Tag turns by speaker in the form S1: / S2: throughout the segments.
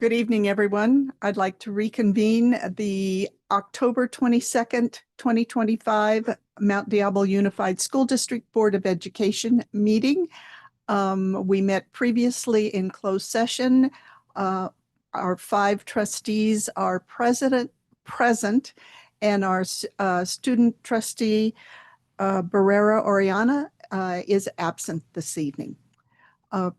S1: Good evening, everyone. I'd like to reconvene the October 22nd, 2025 Mount Diablo Unified School District Board of Education meeting. We met previously in closed session. Our 5 trustees are present, and our student trustee, Barrera Oriana, is absent this evening.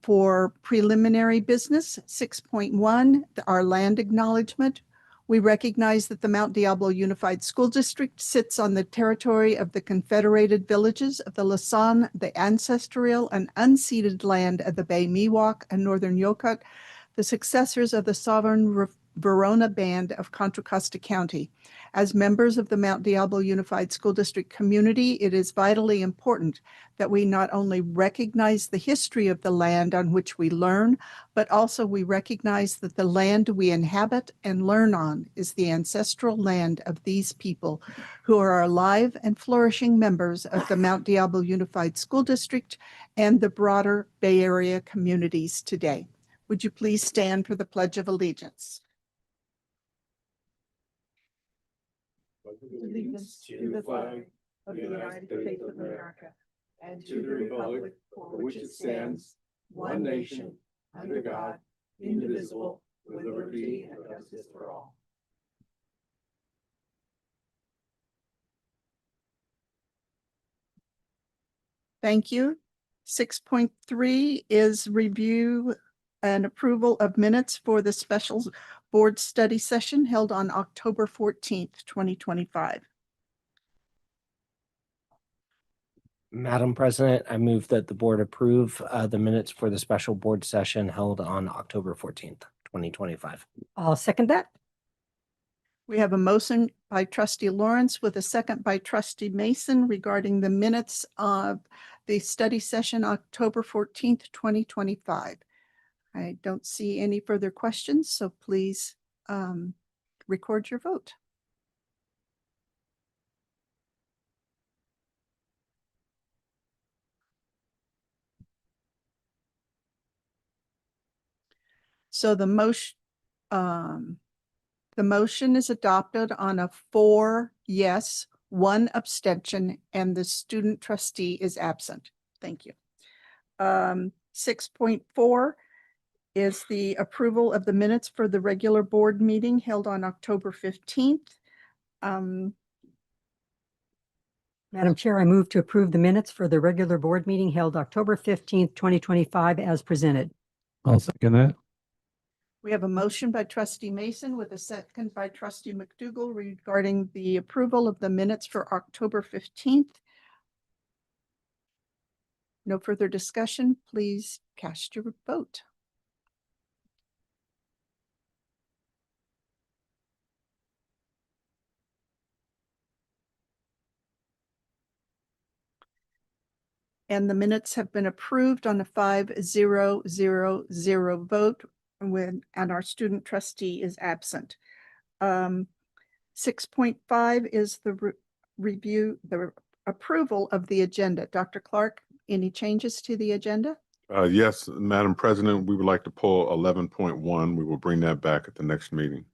S1: For preliminary business, 6.1, our land acknowledgement. We recognize that the Mount Diablo Unified School District sits on the territory of the Confederated Villages of the Lasan, the ancestral and unceded land of the Bay Miwok and Northern Yokut, the successors of the sovereign Verona Band of Contra Costa County. As members of the Mount Diablo Unified School District community, it is vitally important that we not only recognize the history of the land on which we learn, but also we recognize that the land we inhabit and learn on is the ancestral land of these people who are alive and flourishing members of the Mount Diablo Unified School District and the broader Bay Area communities today. Would you please stand for the Pledge of Allegiance? Allegiance to the flag of the United States of America and to the republic for which it stands, one nation, under God, indivisible, with liberty and justice for all. Thank you. 6.3 is review and approval of minutes for the special board study session held on October 14th, 2025.
S2: Madam President, I move that the board approve the minutes for the special board session held on October 14th, 2025.
S3: I'll second that.
S1: We have a motion by trustee Lawrence with a second by trustee Mason regarding the minutes of the study session October 14th, 2025. I don't see any further questions, so please record your vote. So the motion is adopted on a 4 yes, 1 abstention, and the student trustee is absent. Thank you. 6.4 is the approval of the minutes for the regular board meeting held on October 15th.
S3: Madam Chair, I move to approve the minutes for the regular board meeting held October 15th, 2025 as presented.
S4: I'll second that.
S1: We have a motion by trustee Mason with a second by trustee McDougall regarding the approval of the minutes for October 15th. No further discussion. Please cast your vote. And the minutes have been approved on a 5-0-0-0 vote and our student trustee is absent. 6.5 is the approval of the agenda. Dr. Clark, any changes to the agenda?
S5: Yes, Madam President, we would like to pull 11.1. We will bring that back at the next meeting.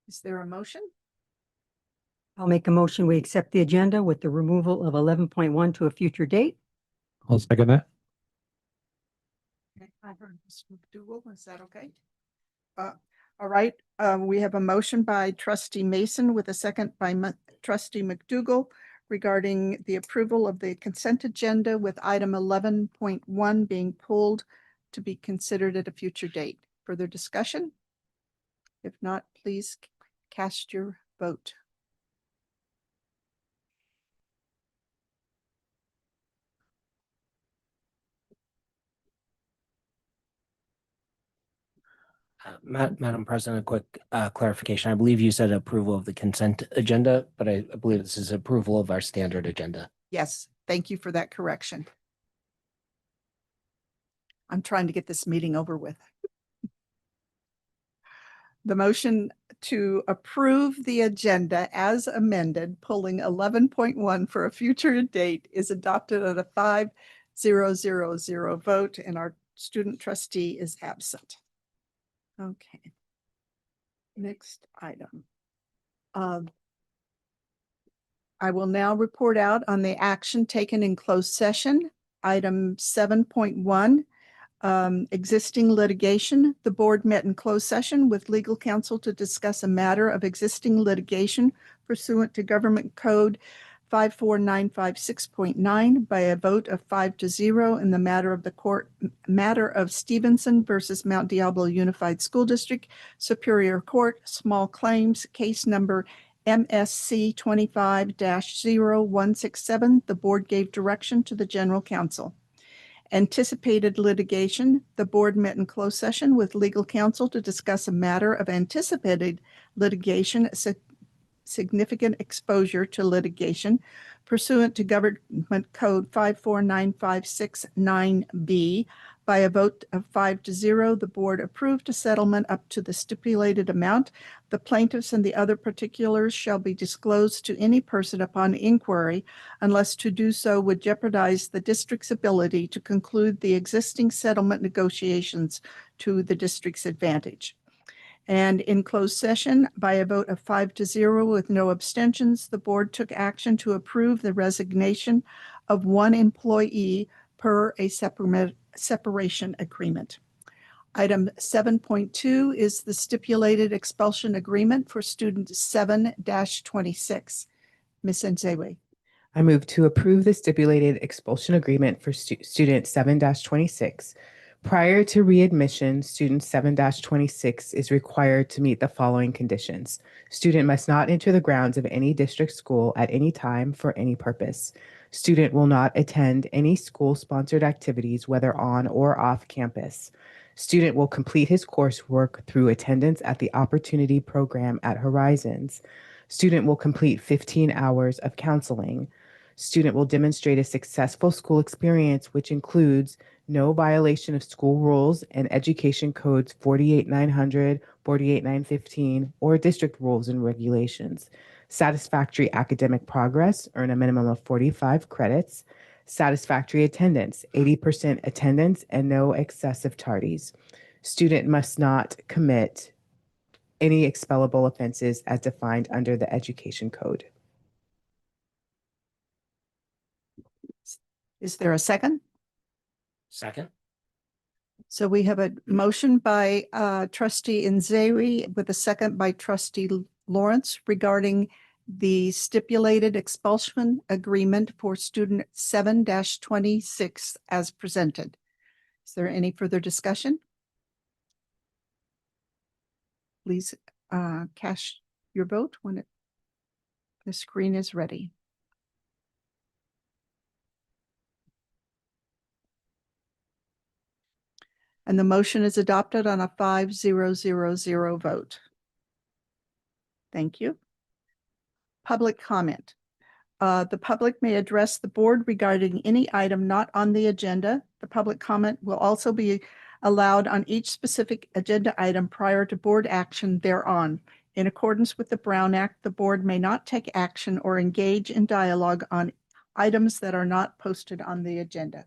S1: Is there a motion?
S3: I'll make a motion. We accept the agenda with the removal of 11.1 to a future date.
S4: I'll second that.
S1: Okay, I heard Ms. McDougall. Is that okay? All right. We have a motion by trustee Mason with a second by trustee McDougall regarding the approval of the consent agenda with item 11.1 being pulled to be considered at a future date. Further discussion? If not, please cast your vote.
S2: Madam President, a quick clarification. I believe you said approval of the consent agenda, but I believe this is approval of our standard agenda.
S1: Yes, thank you for that correction. I'm trying to get this meeting over with. The motion to approve the agenda as amended, pulling 11.1 for a future date is adopted at a 5-0-0-0 vote, and our student trustee is absent. Okay. Next item. I will now report out on the action taken in closed session. Item 7.1. Existing litigation. The board met in closed session with legal counsel to discuss a matter of existing litigation pursuant to Government Code 54956.9 by a vote of 5-0 in the matter of Stevenson versus Mount Diablo Unified School District, Superior Court, Small Claims, case number MSC 25-0167. The board gave direction to the general counsel. Anticipated litigation. The board met in closed session with legal counsel to discuss a matter of anticipated litigation, significant exposure to litigation pursuant to Government Code 54956.9b. By a vote of 5-0, the board approved a settlement up to the stipulated amount. The plaintiffs and the other particulars shall be disclosed to any person upon inquiry, unless to do so would jeopardize the district's ability to conclude the existing settlement negotiations to the district's advantage. And in closed session, by a vote of 5-0 with no abstentions, the board took action to approve the resignation of one employee per a separation agreement. Item 7.2 is the stipulated expulsion agreement for student 7-26. Ms. Nzewe.
S6: I move to approve the stipulated expulsion agreement for student 7-26. Prior to readmission, student 7-26 is required to meet the following conditions. Student must not enter the grounds of any district school at any time for any purpose. Student will not attend any school-sponsored activities, whether on or off campus. Student will complete his coursework through attendance at the Opportunity Program at Horizons. Student will complete 15 hours of counseling. Student will demonstrate a successful school experience, which includes no violation of school rules and education codes 48900, 48915, or district rules and regulations. Satisfactory academic progress, earn a minimum of 45 credits. Satisfactory attendance, 80% attendance and no excessive tardies. Student must not commit any expellable offenses as defined under the education code.
S1: Is there a second?
S2: Second.
S1: So we have a motion by trustee Nzewi with a second by trustee Lawrence regarding the stipulated expulsion agreement for student 7-26 as presented. Is there any further discussion? Please cast your vote when the screen is ready. And the motion is adopted on a 5-0-0-0 vote. Thank you. Public comment. The public may address the board regarding any item not on the agenda. The public comment will also be allowed on each specific agenda item prior to board action thereon. In accordance with the Brown Act, the board may not take action or engage in dialogue on items that are not posted on the agenda.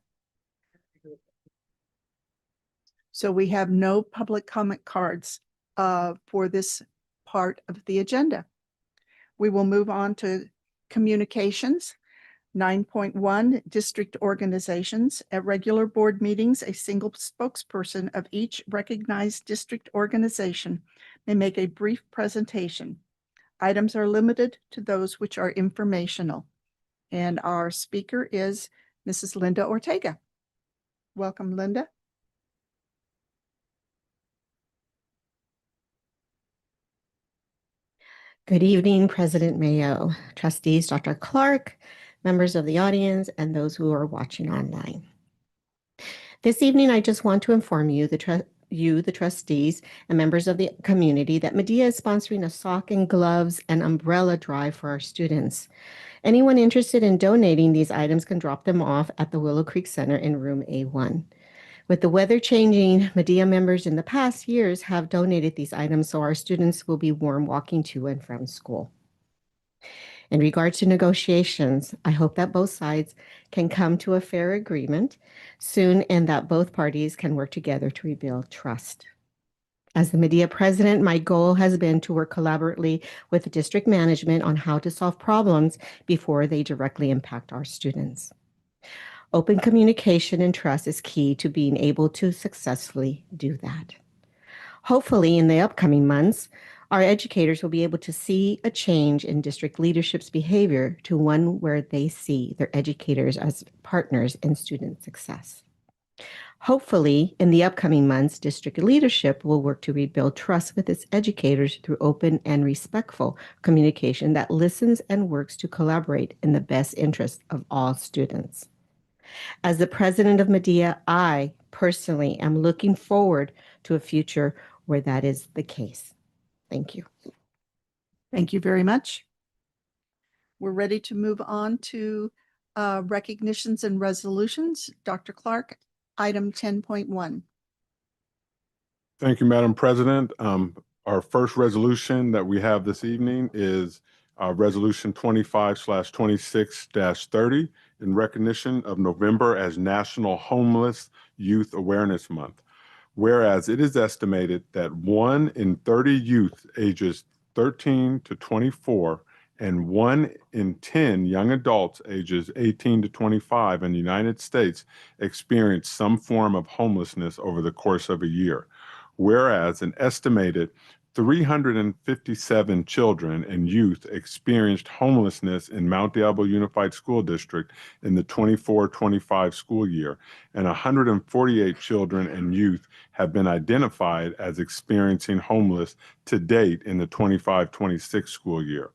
S1: So we have no public comment cards for this part of the agenda. We will move on to communications. 9.1, district organizations. At regular board meetings, a single spokesperson of each recognized district organization may make a brief presentation. Items are limited to those which are informational. And our speaker is Mrs. Linda Ortega. Welcome, Linda.
S7: Good evening, President Mayo, trustees, Dr. Clark, members of the audience, and those who are watching online. This evening, I just want to inform you, the trustees and members of the community, that Medea is sponsoring a sock and gloves and umbrella drive for our students. Anyone interested in donating these items can drop them off at the Willow Creek Center in room A1. With the weather changing, Medea members in the past years have donated these items so our students will be warm walking to and from school. In regards to negotiations, I hope that both sides can come to a fair agreement soon and that both parties can work together to rebuild trust. As the Medea president, my goal has been to work collaboratively with the district management on how to solve problems before they directly impact our students. Open communication and trust is key to being able to successfully do that. Hopefully, in the upcoming months, our educators will be able to see a change in district leadership's behavior to one where they see their educators as partners in student success. Hopefully, in the upcoming months, district leadership will work to rebuild trust with its educators through open and respectful communication that listens and works to collaborate in the best interest of all students. As the president of Medea, I personally am looking forward to a future where that is the case. Thank you.
S1: Thank you very much. We're ready to move on to recognitions and resolutions. Dr. Clark, item 10.1.
S5: Thank you, Madam President. Our first resolution that we have this evening is Resolution 25/26-30 in recognition of November as National Homeless Youth Awareness Month. Whereas it is estimated that 1 in 30 youth ages 13 to 24 and 1 in 10 young adults ages 18 to 25 in the United States experience some form of homelessness over the course of a year. Whereas an estimated 357 children and youth experienced homelessness in Mount Diablo Unified School District in the 24-25 school year, and 148 children and youth have been identified as experiencing homeless to date in the 25-26 school year.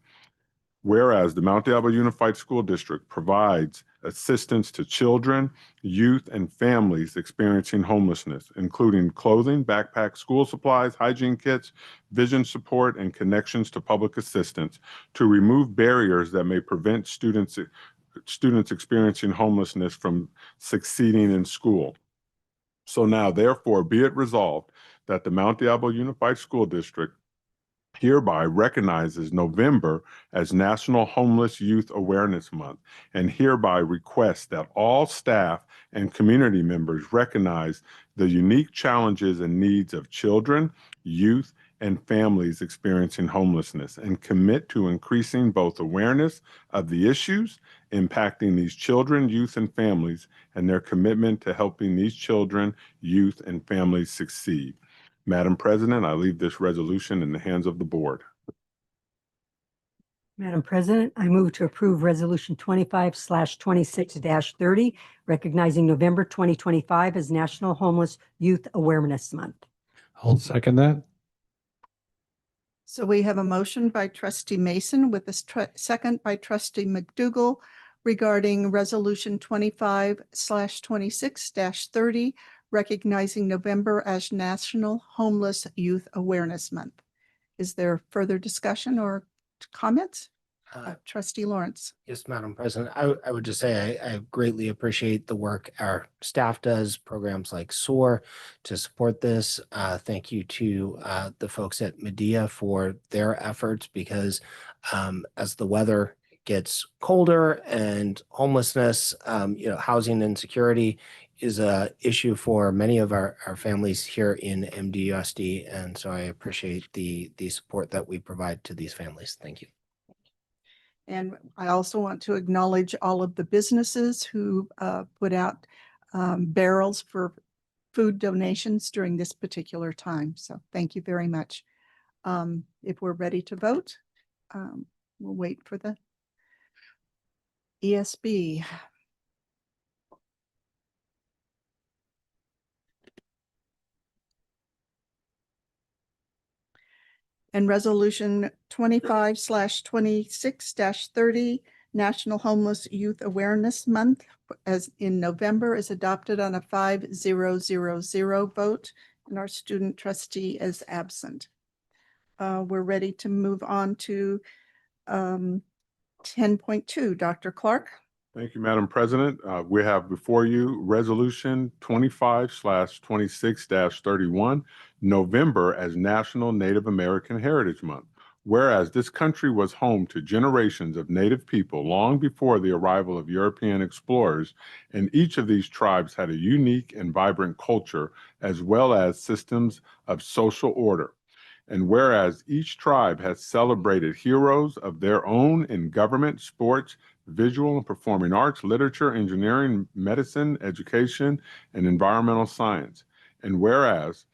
S5: Whereas the Mount Diablo Unified School District provides assistance to children, youth, and families experiencing homelessness, including clothing, backpacks, school supplies, hygiene kits, vision support, and connections to public assistance to remove barriers that may prevent students experiencing homelessness from succeeding in school. So now, therefore, be it resolved that the Mount Diablo Unified School District hereby recognizes November as National Homeless Youth Awareness Month, and hereby requests that all staff and community members recognize the unique challenges and needs of children, youth, and families experiencing homelessness, and commit to increasing both awareness of the issues impacting these children, youth, and families, and their commitment to helping these children, youth, and families succeed. Madam President, I leave this resolution in the hands of the board.
S3: Madam President, I move to approve Resolution 25/26-30, recognizing November 2025 as National Homeless Youth Awareness Month.
S4: I'll second that.
S1: So we have a motion by trustee Mason with a second by trustee McDougall regarding resolution 25/26-30, recognizing November as National Homeless Youth Awareness Month. Is there further discussion or comments? Trustee Lawrence.
S2: Yes, Madam President, I would just say I greatly appreciate the work our staff does, programs like SOAR to support this. Thank you to the folks at Medea for their efforts, because as the weather gets colder and homelessness, housing insecurity is a issue for many of our families here in MDUSD. And so I appreciate the support that we provide to these families. Thank you.
S1: And I also want to acknowledge all of the businesses who put out barrels for food donations during this particular time. So thank you very much. If we're ready to vote, we'll wait for the ESB. And resolution 25/26-30, National Homeless Youth Awareness Month, as in November, is adopted on a 5-0-0-0 vote, and our student trustee is absent. We're ready to move on to 10.2. Dr. Clark.
S5: Thank you, Madam President. We have before you Resolution 25/26-31, November as National Native American Heritage Month. Whereas this country was home to generations of Native people long before the arrival of European explorers, and each of these tribes had a unique and vibrant culture as well as systems of social order. And whereas each tribe has celebrated heroes of their own in government, sports, visual and performing arts, literature, engineering, medicine, education, and environmental science. And whereas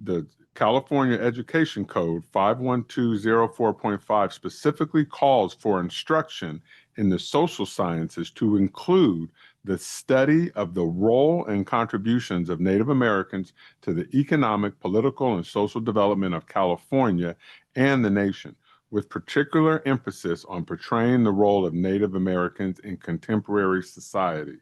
S5: the California Education Code 51204.5 specifically calls for instruction in the social sciences to include the study of the role and contributions of Native Americans to the economic, political, and social development of California and the nation, with particular emphasis on portraying the role of Native Americans in contemporary society.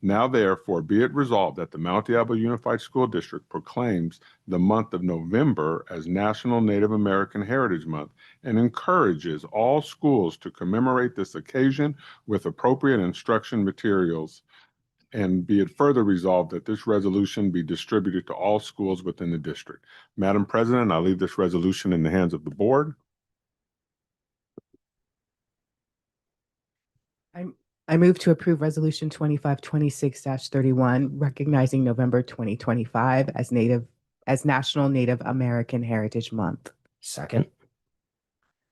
S5: Now, therefore, be it resolved that the Mount Diablo Unified School District proclaims the month of November as National Native American Heritage Month and encourages all schools to commemorate this occasion with appropriate instruction materials. And be it further resolved that this resolution be distributed to all schools within the district. Madam President, I leave this resolution in the hands of the board.
S6: I move to approve Resolution 25/26-31, recognizing November 2025 as National Native American Heritage Month.
S2: Second.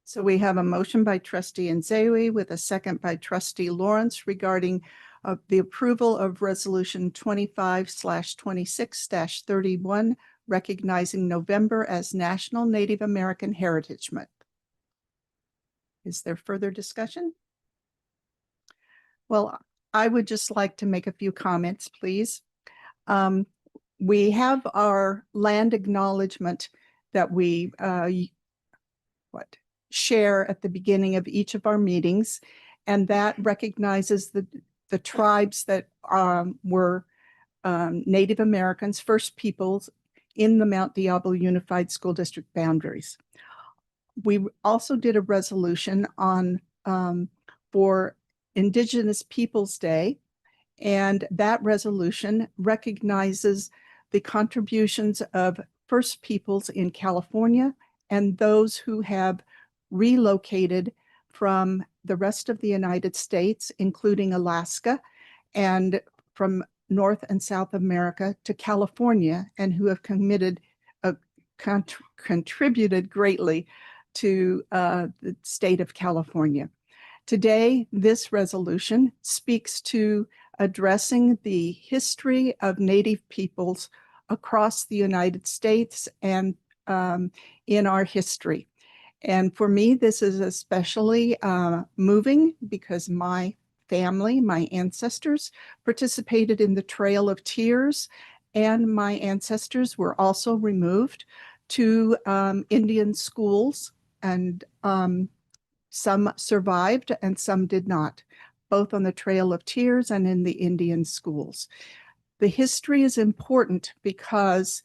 S1: So we have a motion by trustee Nzewi with a second by trustee Lawrence regarding the approval of resolution 25/26-31, recognizing November as National Native American Heritage Month. Is there further discussion? Well, I would just like to make a few comments, please. We have our land acknowledgement that we share at the beginning of each of our meetings, and that recognizes the tribes that were Native Americans, First Peoples in the Mount Diablo Unified School District boundaries. We also did a resolution on for Indigenous Peoples Day, and that resolution recognizes the contributions of First Peoples in California and those who have relocated from the rest of the United States, including Alaska, and from North and South America to California, and who have contributed greatly to the state of California. Today, this resolution speaks to addressing the history of Native peoples across the United States and in our history. And for me, this is especially moving because my family, my ancestors, participated in the Trail of Tears, and my ancestors were also removed to Indian schools, and some survived and some did not, both on the Trail of Tears and in the Indian schools. The history is important because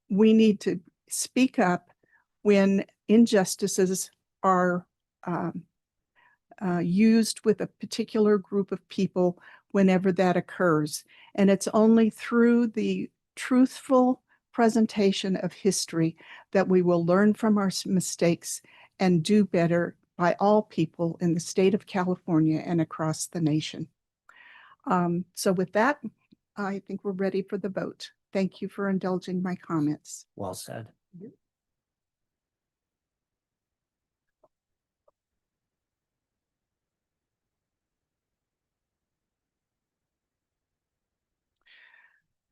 S1: we need to speak up when injustices are used with a particular group of people whenever that occurs. And it's only through the truthful presentation of history that we will learn from our mistakes and do better by all people in the state of California and across the nation. So with that, I think we're ready for the vote. Thank you for indulging my comments.
S2: Well said.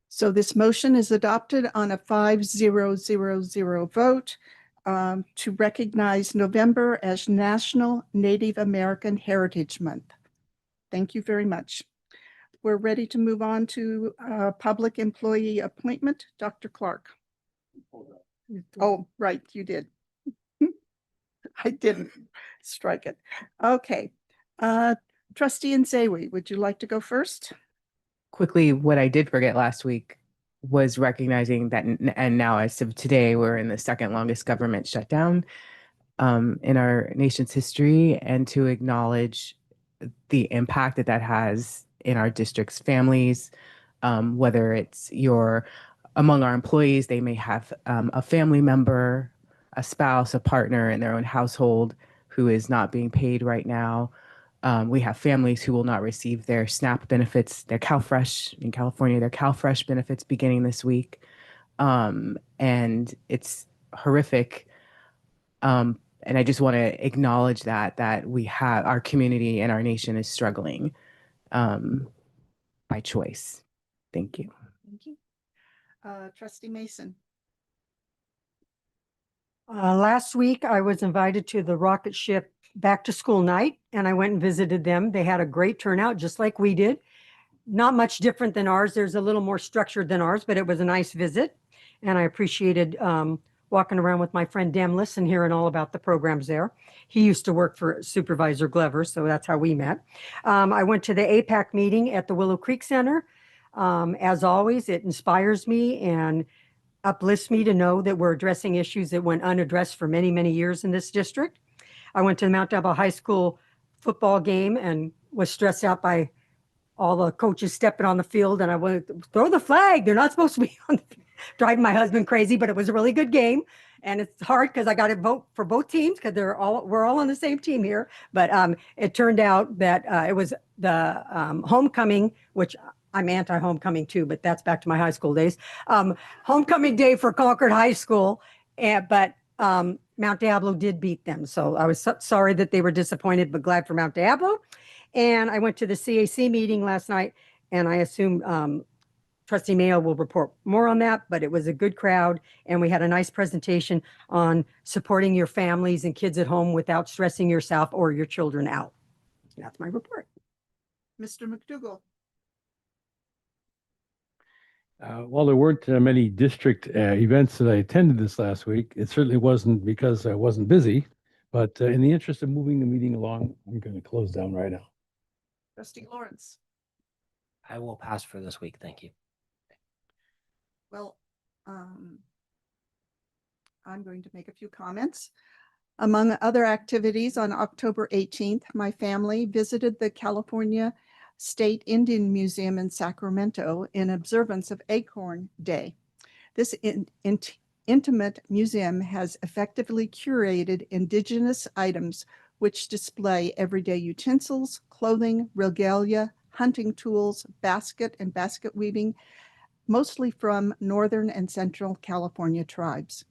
S1: So this motion is adopted on a 5-0-0-0 vote to recognize November as National Native American Heritage Month. Thank you very much. We're ready to move on to public employee appointment. Dr. Clark. Oh, right, you did. I didn't strike it. Okay. Trustee Nzewi, would you like to go first?
S6: Quickly, what I did forget last week was recognizing that, and now as of today, we're in the second longest government shutdown in our nation's history, and to acknowledge the impact that that has in our district's families, whether it's among our employees, they may have a family member, a spouse, a partner in their own household who is not being paid right now. We have families who will not receive their SNAP benefits, their CalFresh in California, their CalFresh benefits beginning this week. And it's horrific. And I just want to acknowledge that we have our community and our nation is struggling by choice. Thank you.
S1: Thank you. Trustee Mason.
S3: Last week, I was invited to the rocket ship back to school night, and I went and visited them. They had a great turnout, just like we did. Not much different than ours. There's a little more structured than ours, but it was a nice visit. And I appreciated walking around with my friend Demlis and hearing all about the programs there. He used to work for Supervisor Glover, so that's how we met. I went to the APAC meeting at the Willow Creek Center. As always, it inspires me and uplifts me to know that we're addressing issues that went unaddressed for many, many years in this district. I went to the Mount Diablo High School football game and was stressed out by all the coaches stepping on the field, and I went, throw the flag. They're not supposed to be on the driving my husband crazy, but it was a really good game. And it's hard because I got to vote for both teams because we're all on the same team here. But it turned out that it was the homecoming, which I'm anti-homecoming too, but that's back to my high school days. Homecoming day for Concord High School, but Mount Diablo did beat them. So I was sorry that they were disappointed, but glad for Mount Diablo. And I went to the CAC meeting last night, and I assume Trustee Mayo will report more on that, but it was a good crowd, and we had a nice presentation on supporting your families and kids at home without stressing yourself or your children out. That's my report.
S1: Mr. McDougall.
S4: While there weren't many district events that I attended this last week, it certainly wasn't because I wasn't busy, but in the interest of moving the meeting along, I'm going to close down right now.
S1: Trustee Lawrence.
S2: I will pass for this week. Thank you.
S1: Well, I'm going to make a few comments. Among other activities, on October 18th, my family visited the California State Indian Museum in Sacramento in observance of Acorn Day. This intimate museum has effectively curated indigenous items which display everyday utensils, clothing, regalia, hunting tools, basket and basket weaving, mostly from Northern and Central California tribes.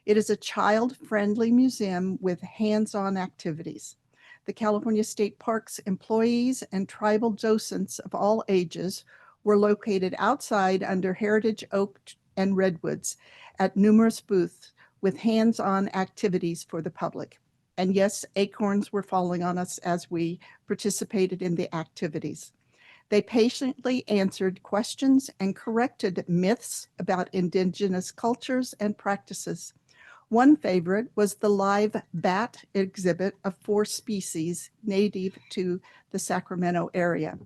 S1: It is a child-friendly museum with hands-on activities. The California State Parks employees and tribal docents of all ages were located outside under heritage oak and redwoods at numerous booths with hands-on activities for the public. And yes, acorns were falling on us as we participated in the activities. They patiently answered questions and corrected myths about indigenous cultures and practices. One favorite was the live bat exhibit of 4 species native to the Sacramento area.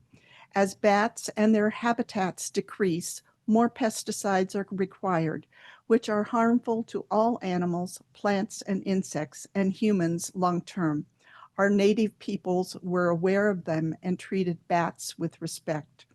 S1: As bats and their habitats decrease, more pesticides are required, which are harmful to all animals, plants, and insects, and humans long-term. Our native peoples were aware of them and treated bats with respect.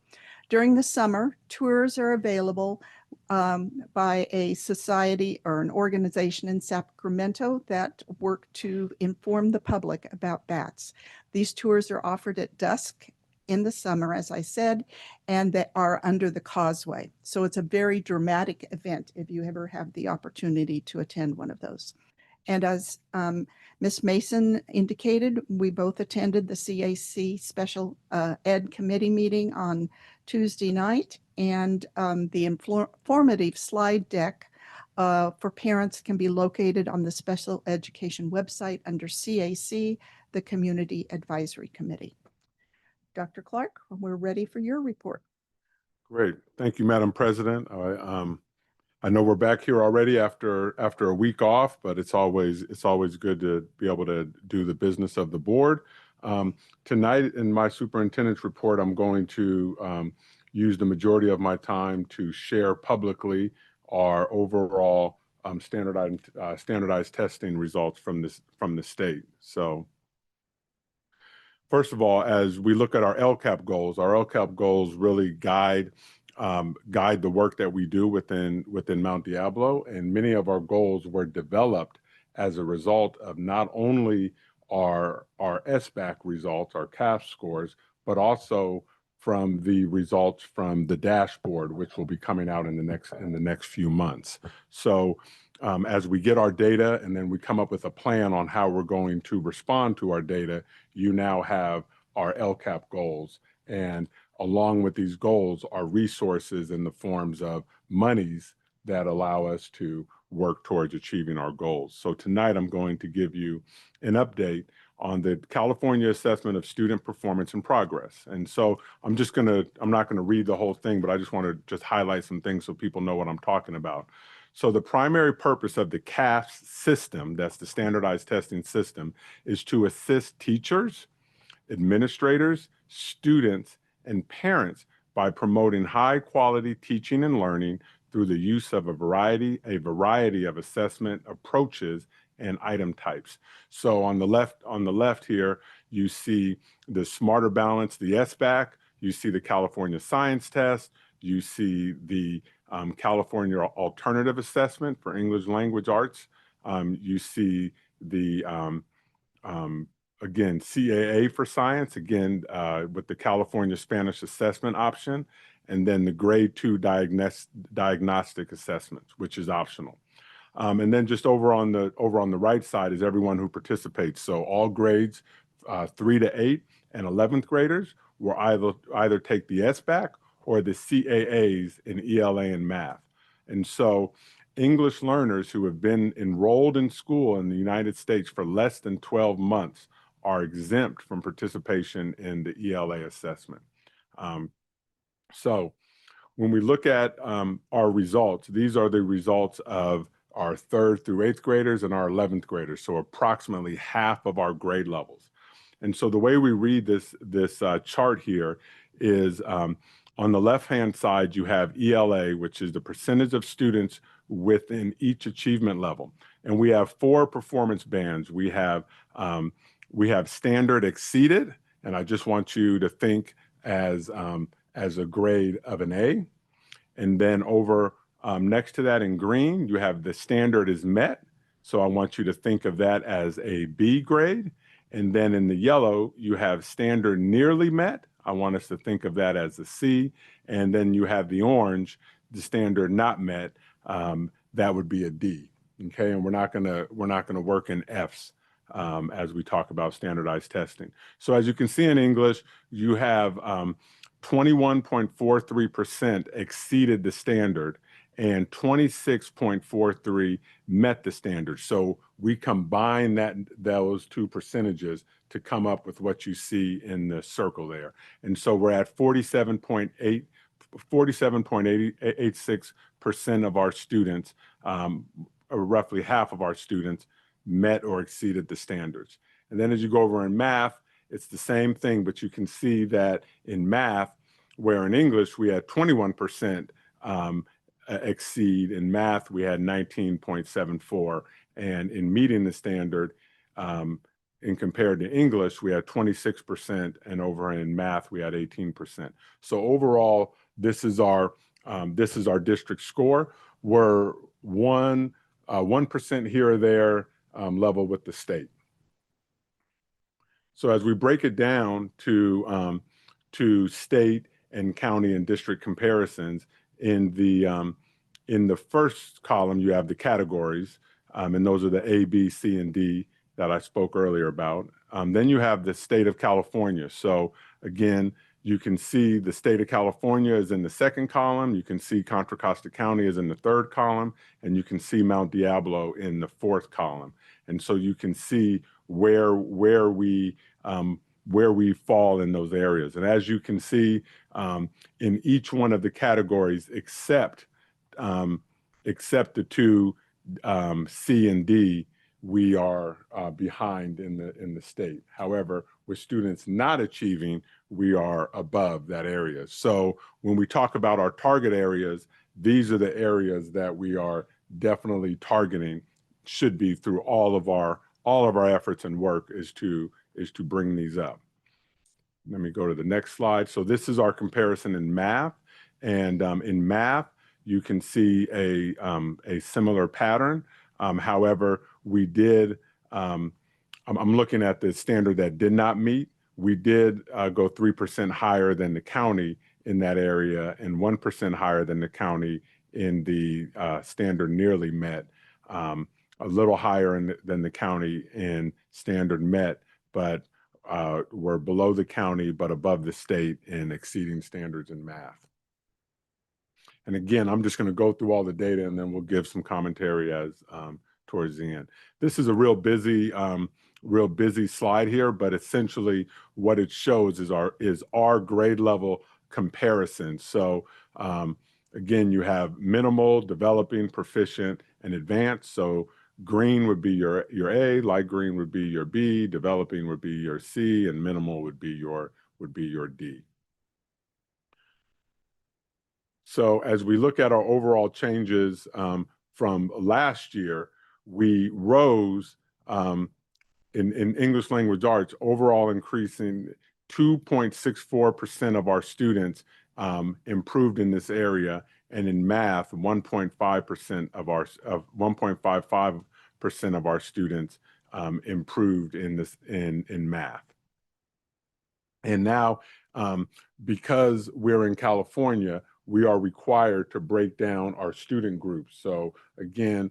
S1: During the summer, tours are available by a society or an organization in Sacramento that work to inform the public about bats. These tours are offered at dusk in the summer, as I said, and they are under the causeway. So it's a very dramatic event if you ever have the opportunity to attend one of those. And as Ms. Mason indicated, we both attended the CAC Special Ed Committee meeting on Tuesday night, and the informative slide deck for parents can be located on the Special Education website under CAC, the Community Advisory Committee. Dr. Clark, we're ready for your report.
S5: Great. Thank you, Madam President. I know we're back here already after a week off, but it's always good to be able to do the business of the board. Tonight in my superintendent's report, I'm going to use the majority of my time to share publicly our overall standardized testing results from the state. So first of all, as we look at our LCAP goals really guide the work that we do within Mount Diablo, and many of our goals were developed as a result of not only our SBAC results, our CAF scores, but also from the results from the dashboard, which will be coming out in the next few months. So as we get our data and then we come up with a plan on how we're going to respond to our data, you now have our LCAP goals. And along with these goals are resources in the forms of monies that allow us to work towards achieving our goals. So tonight I'm going to give you an update on the California Assessment of Student Performance and Progress. And so I'm not gonna read the whole thing, but I just wanna just highlight some things so people know what I'm talking about. So the primary purpose of the CAF system, that's the standardized testing system, is to assist teachers, administrators, students, and parents by promoting high quality teaching and learning through the use of a variety of assessment approaches and item types. So on the left here, you see the Smarter Balance, the SBAC, you see the California Science Test, you see the California Alternative Assessment for English Language Arts, you see the again, CAA for science, again, with the California Spanish assessment option, and then the grade 2 diagnostic assessments, which is optional. And then just over on the right side is everyone who participates. So all grades 3 to 8 and 11th graders will either take the SBAC or the CAAs in ELA and math. And so English learners who have been enrolled in school in the United States for less than 12 months are exempt from participation in the ELA assessment. So when we look at our results, these are the results of our 3rd through 8th graders and our 11th graders, so approximately half of our grade levels. And so the way we read this chart here is on the left-hand side, you have ELA, which is the percentage of students within each achievement level. And we have 4 performance bands. We have standard exceeded, and I just want you to think as a grade of an A. And then over next to that in green, you have the standard is met. So I want you to think of that as a B grade. And then in the yellow, you have standard nearly met. I want us to think of that as a C. And then you have the orange, the standard not met. That would be a D. Okay, and we're not gonna work in Fs as we talk about standardized testing. So as you can see in English, you have 21.43% exceeded the standard and 26.43 met the standard. So we combine those 2 percentages to come up with what you see in the circle there. And so we're at 47.86% of our students, or roughly half of our students, met or exceeded the standards. And then as you go over in math, it's the same thing, but you can see that in math, where in English we had 21% exceed, in math we had 19.74, and in meeting the standard, in compared to English, we had 26%, and over in math we had 18%. So overall, this is our district score. We're 1% here or there level with the state. So as we break it down to state and county and district comparisons, in the first column you have the categories, and those are the A, B, C, and D that I spoke earlier about. Then you have the state of California. So again, you can see the state of California is in the second column. You can see Contra Costa County is in the third column, and you can see Mount Diablo in the fourth column. And so you can see where we fall in those areas. And as you can see, in each one of the categories, except the 2 C and D, we are behind in the state. However, with students not achieving, we are above that area. So when we talk about our target areas, these are the areas that we are definitely targeting, should be through all of our efforts and work is to bring these up. let me go to the next slide. So this is our comparison in math. And in math, you can see a similar pattern. However, we did, I'm looking at the standard that did not meet. We did go 3% higher than the county in that area and 1% higher than the county in the standard nearly met. A little higher than the county in standard met, but we're below the county, but above the state in exceeding standards in math. And again, I'm just going to go through all the data and then we'll give some commentary as towards the end. This is a real busy slide here, but essentially what it shows is our grade level comparison. So again, you have minimal, developing, proficient, and advanced. So green would be your A, light green would be your B, developing would be your C, and minimal would be your D. So as we look at our overall changes from last year, we rose in English language arts, overall increasing 2.64% of our students improved in this area, and in math, 1.55% of our students improved in math. And now, because we're in California, we are required to break down our student groups. So again,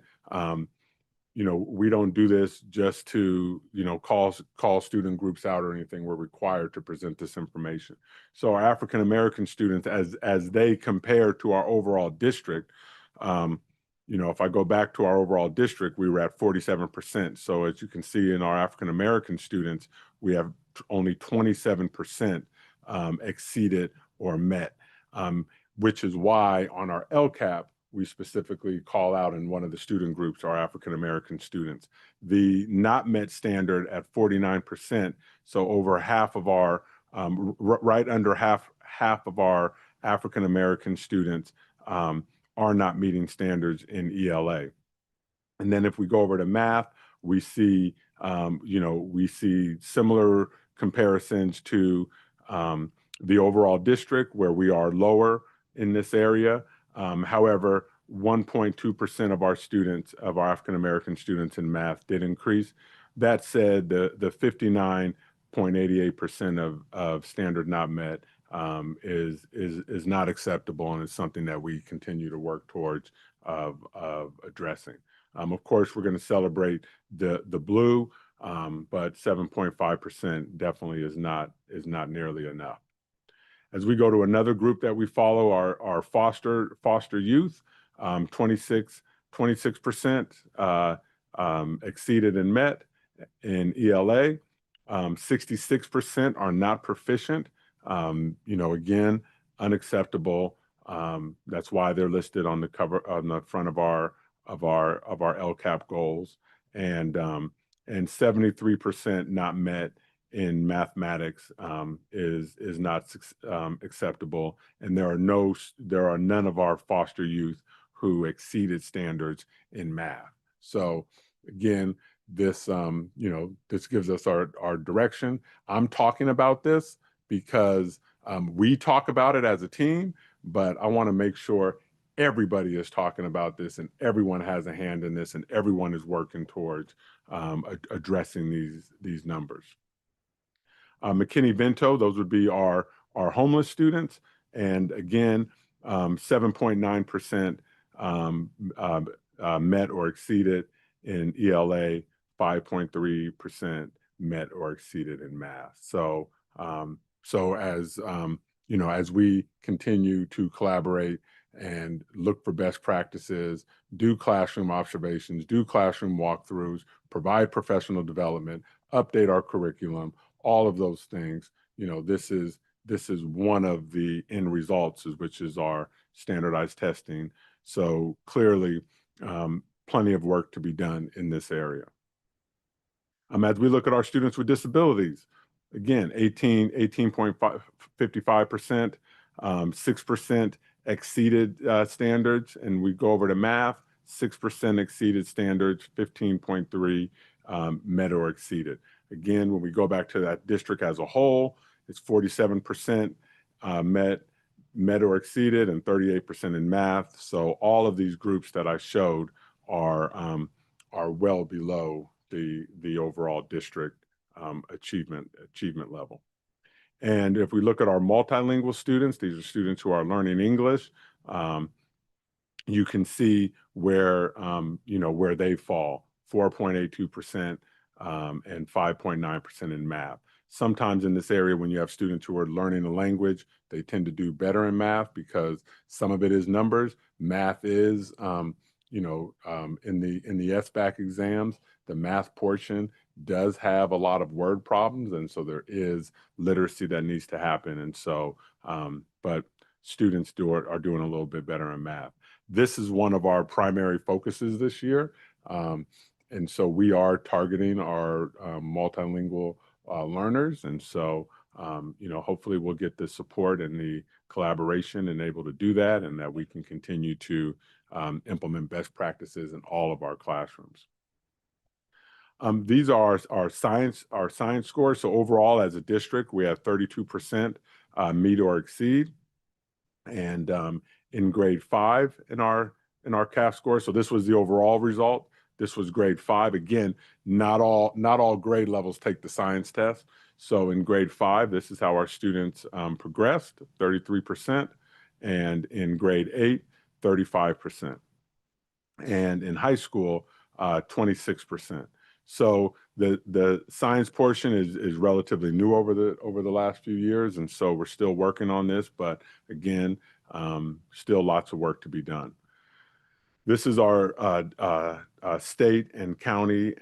S5: we don't do this just to, call student groups out or anything. We're required to present this information. So our African-American students, as they compare to our overall district, if I go back to our overall district, we were at 47%. So as you can see in our African-American students, we have only 27% exceeded or met, which is why on our LCAP, we specifically call out in one of the student groups, our African-American students. The not met standard at 49%, so over half of our, right under half of our African-American students are not meeting standards in ELA. And then if we go over to math, we see, we see similar comparisons to the overall district where we are lower in this area. However, 1.2% of our students, of our African-American students in math did increase. That said, the 59.88% of standard not met is not acceptable, and it's something that we continue to work towards of addressing. Of course, we're going to celebrate the blue, but 7.5% definitely is not nearly enough. As we go to another group that we follow, our foster youth, 26% exceeded and met in ELA. 66% are not proficient. Again, unacceptable. That's why they're listed on the cover, on the front of our LCAP goals, and 73% not met in mathematics is not acceptable, and there are none of our foster youth who exceeded standards in math. So again, this this gives us our direction. I'm talking about this because we talk about it as a team, but I want to make sure everybody is talking about this and everyone has a hand in this and everyone is working towards addressing these numbers. McKinney-Vento, those would be our homeless students. And again, 7.9% met or exceeded in ELA, 5.3% met or exceeded in math. So, as as we continue to collaborate and look for best practices, do classroom observations, do classroom walkthroughs, provide professional development, update our curriculum, all of those things, this is one of the end results, which is our standardized testing. So clearly, plenty of work to be done in this area. As we look at our students with disabilities, again, 18.55%, 6% exceeded standards, and we go over to math, 6% exceeded standards, 15.3 met or exceeded. Again, when we go back to that district as a whole, it's 47% met or exceeded, and 38% in math. So all of these groups that I showed are well below the overall district achievement level. And if we look at our multilingual students, these are students who are learning English. You can see where where they fall: 4.82% and 5.9% in math. Sometimes in this area, when you have students who are learning a language, they tend to do better in math because some of it is numbers. Math is, in the SBAC exams, the math portion does have a lot of word problems, and so there is literacy that needs to happen. And so, but students are doing a little bit better in math. This is one of our primary focuses this year. And so we are targeting our multilingual learners. And so, hopefully we'll get the support and the collaboration and able to do that, and that we can continue to implement best practices in all of our classrooms. These are our science scores. So overall, as a district, we have 32% meet or exceed. And in grade 5 in our CAF score. So this was the overall result. This was grade 5. Again, not all grade levels take the science test. So in grade 5, this is how our students progressed: 33%, and in grade 8, 35%, and in high school, 26%. So the science portion is relatively new over the last few years, and so we're still working on this. But again, still lots of work to be done. This is our state and county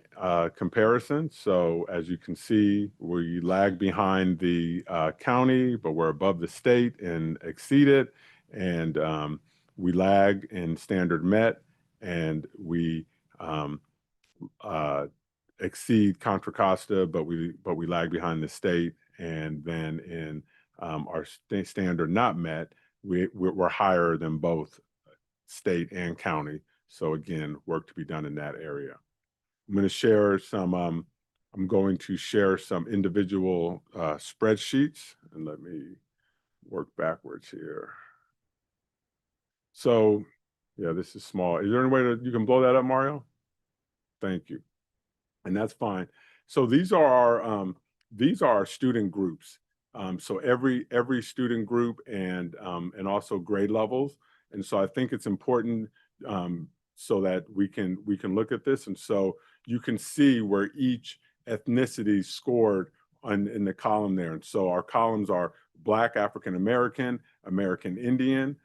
S5: comparison. So as you can see, we lag behind the county, but we're above the state and exceed it. And we lag in standard met, and we exceed Contra Costa, but we lag behind the state. And then in our standard not met, we're higher than both state and county. So again, work to be done in that area. I'm going to share some individual spreadsheets, and let me work backwards here. So yeah, this is small. Is there any way that you can blow that up, Mario? Thank you. And that's fine. So these are our student groups. So every student group and also grade levels. And so I think it's important so that we can look at this. And so you can see where each ethnicity scored in the column there. And so our columns are Black, African American, American Indian,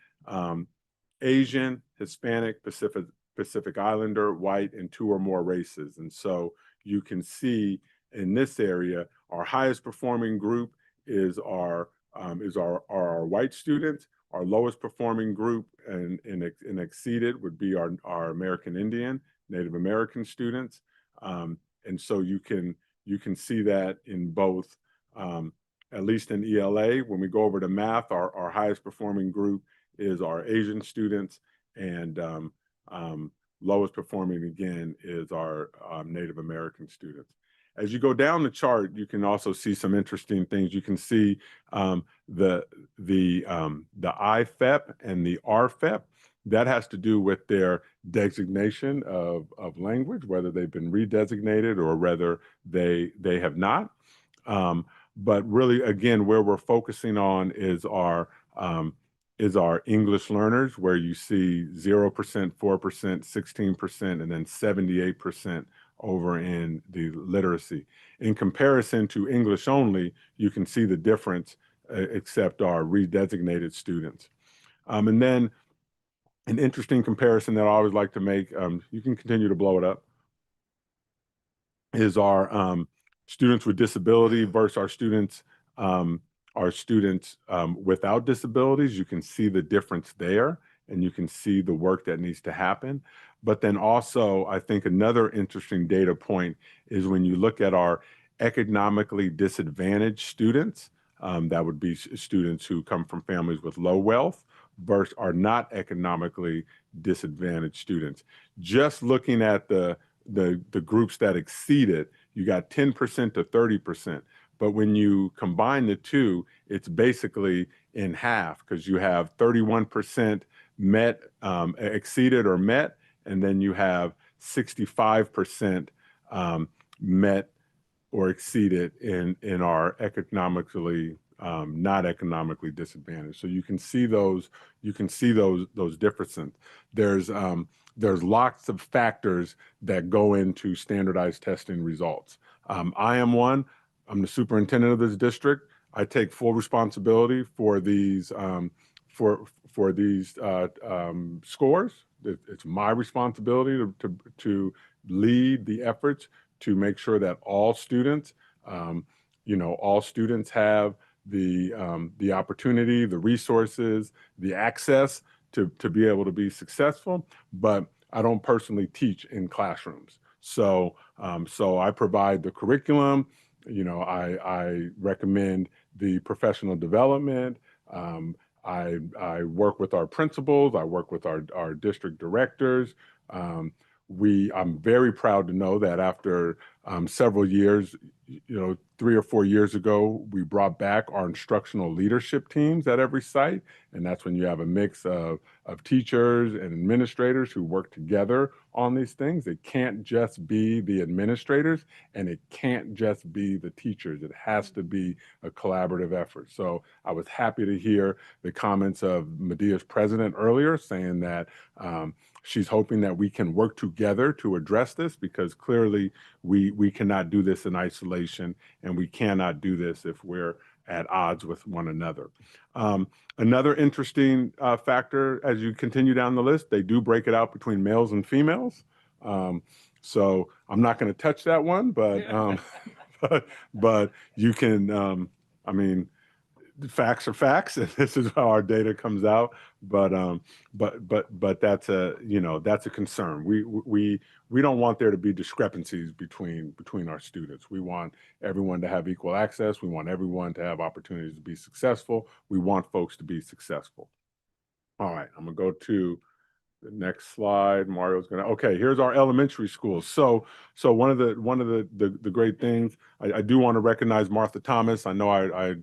S5: Asian, Hispanic, Pacific Islander, white, and 2 or more races. And so you can see in this area, our highest performing group is our white students. Our lowest performing group and exceeded would be our American Indian, Native American students. And so you can see that in both, at least in ELA. When we go over to math, our highest performing group is our Asian students, and lowest performing again is our Native American students. As you go down the chart, you can also see some interesting things. You can see the IFEP and the RFEP. That has to do with their designation of language, whether they've been redesignated or whether they have not. But really, again, where we're focusing on is our English learners, where you see 0%, 4%, 16%, and then 78% over in the literacy. In comparison to English only, you can see the difference, except our redesignated students. And then an interesting comparison that I always like to make, you can continue to blow it up, is our students with disability versus our students without disabilities. You can see the difference there, and you can see the work that needs to happen. But then also, I think another interesting data point is when you look at our economically disadvantaged students, that would be students who come from families with low wealth, versus our not economically disadvantaged students. Just looking at the groups that exceeded, you got 10% to 30%. But when you combine the two, it's basically in half because you have 31% met, exceeded or met, and then you have 65% met or exceeded in our economically not economically disadvantaged. So you can see those differences. There's lots of factors that go into standardized testing results. I am one. I'm the superintendent of this district. I take full responsibility for these scores. It's my responsibility to lead the efforts to make sure that all students, all students have the opportunity, the resources, the access to be able to be successful. But I don't personally teach in classrooms. So I provide the curriculum. I recommend the professional development. I work with our principals. I work with our district directors. I'm very proud to know that after several years, 3 or 4 years ago, we brought back our instructional leadership teams at every site. And that's when you have a mix of teachers and administrators who work together on these things. It can't just be the administrators and it can't just be the teachers. It has to be a collaborative effort. So I was happy to hear the comments of Medea's president earlier saying that she's hoping that we can work together to address this because clearly we cannot do this in isolation and we cannot do this if we're at odds with one another. Another interesting factor as you continue down the list, they do break it out between males and females. So I'm not going to touch that one, but you can, facts are facts, and this is how our data comes out. But that's a concern. We don't want there to be discrepancies between our students. We want everyone to have equal access. We want everyone to have opportunities to be successful. We want folks to be successful. All right, I'm gonna go to the next slide. Mario's gonna. Okay, here's our elementary schools. So one of the great things I do want to recognize Martha Thomas. I know I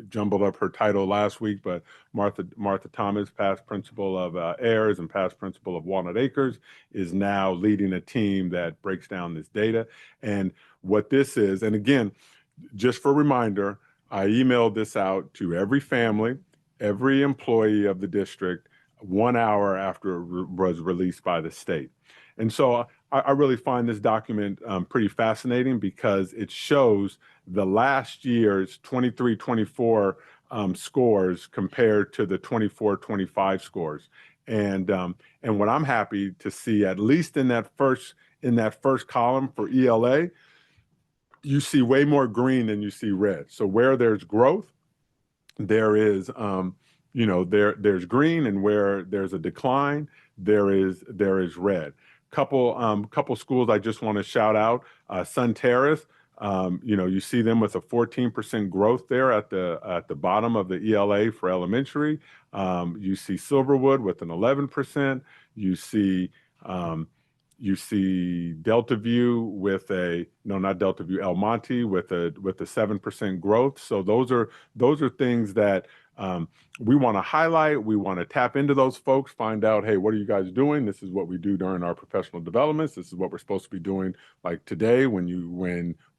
S5: jumbled up her title last week, but Martha Thomas, past principal of Ayers and past principal of Walnut Acres, is now leading a team that breaks down this data. And what this is, and again, just for a reminder, I emailed this out to every family, every employee of the district 1 hour after it was released by the state. And so I really find this document pretty fascinating because it shows the last year's 23-24 scores compared to the 24-25 scores. And what I'm happy to see, at least in that first column for ELA, you see way more green than you see red. So where there's growth, there is there's green, and where there's a decline, there is red. Couple schools I just want to shout out. Sun Terrace, you see them with a 14% growth there at the bottom of the ELA for elementary. You see Silverwood with an 11%. You see Delta View with El Monte with a 7% growth. So those are things that we want to highlight. We want to tap into those folks, find out, hey, what are you guys doing? This is what we do during our professional developments. This is what we're supposed to be doing, like today when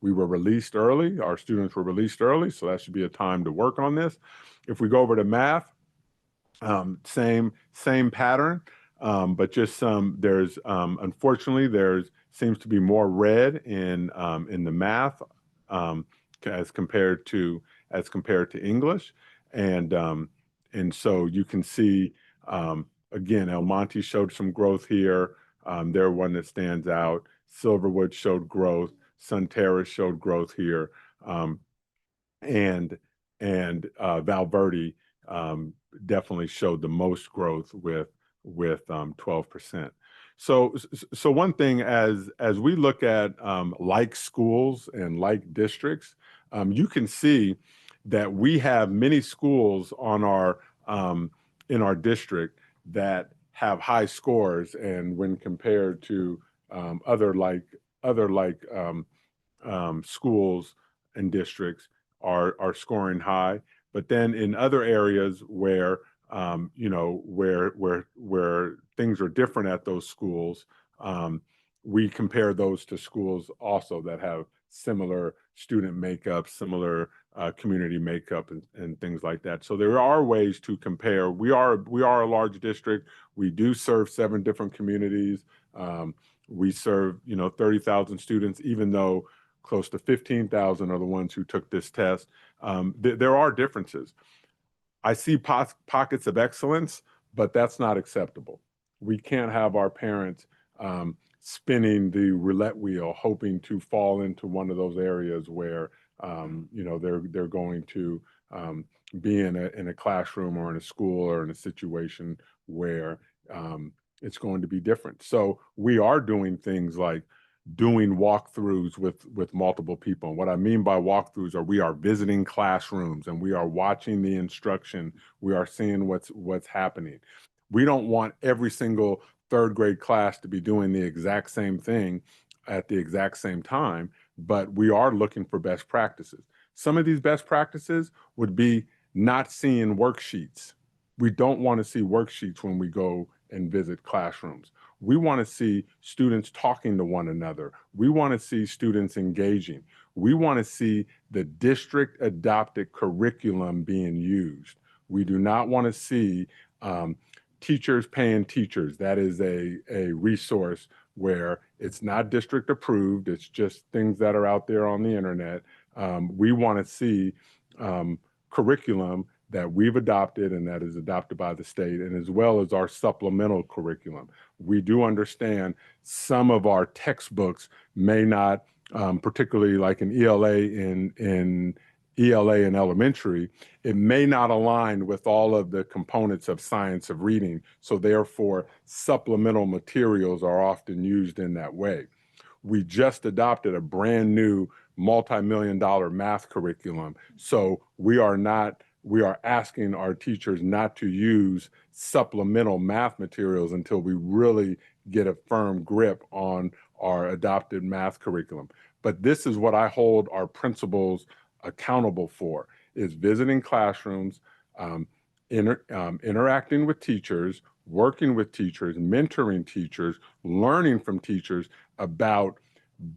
S5: we were released early, our students were released early. So that should be a time to work on this. If we go over to math, same pattern, but just there's unfortunately seems to be more red in the math as compared to English. And so you can see, again, El Monte showed some growth here. They're one that stands out. Silverwood showed growth. Sun Terrace showed growth here. And Val Verde definitely showed the most growth with 12%. So one thing as we look at like schools and like districts, you can see that we have many schools on in our district that have high scores, and when compared to other schools and districts are scoring high. But then in other areas where where things are different at those schools, we compare those to schools also that have similar student makeup, similar community makeup, and things like that. So there are ways to compare. We are a large district. We do serve 7 different communities. We serve 30,000 students, even though close to 15,000 are the ones who took this test. There are differences. I see pockets of excellence, but that's not acceptable. We can't have our parents spinning the roulette wheel, hoping to fall into one of those areas where they're going to be in a classroom or in a school or in a situation where it's going to be different. So we are doing things like doing walkthroughs with multiple people. And what I mean by walkthroughs are we are visiting classrooms and we are watching the instruction. We are seeing what's happening. We don't want every single 3rd grade class to be doing the exact same thing at the exact same time, but we are looking for best practices. Some of these best practices would be not seeing worksheets. We don't want to see worksheets when we go and visit classrooms. We want to see students talking to one another. We want to see students engaging. We want to see the district adopted curriculum being used. We do not want to see teachers paying teachers. That is a resource where it's not district approved. It's just things that are out there on the internet. We want to see curriculum that we've adopted and that is adopted by the state, and as well as our supplemental curriculum. We do understand some of our textbooks may not, particularly like in ELA in elementary, it may not align with all of the components of science of reading. So therefore, supplemental materials are often used in that way. We just adopted a brand new multi-million-dollar math curriculum. So we are asking our teachers not to use supplemental math materials until we really get a firm grip on our adopted math curriculum. But this is what I hold our principals accountable for, is visiting classrooms, interacting with teachers, working with teachers, mentoring teachers, learning from teachers about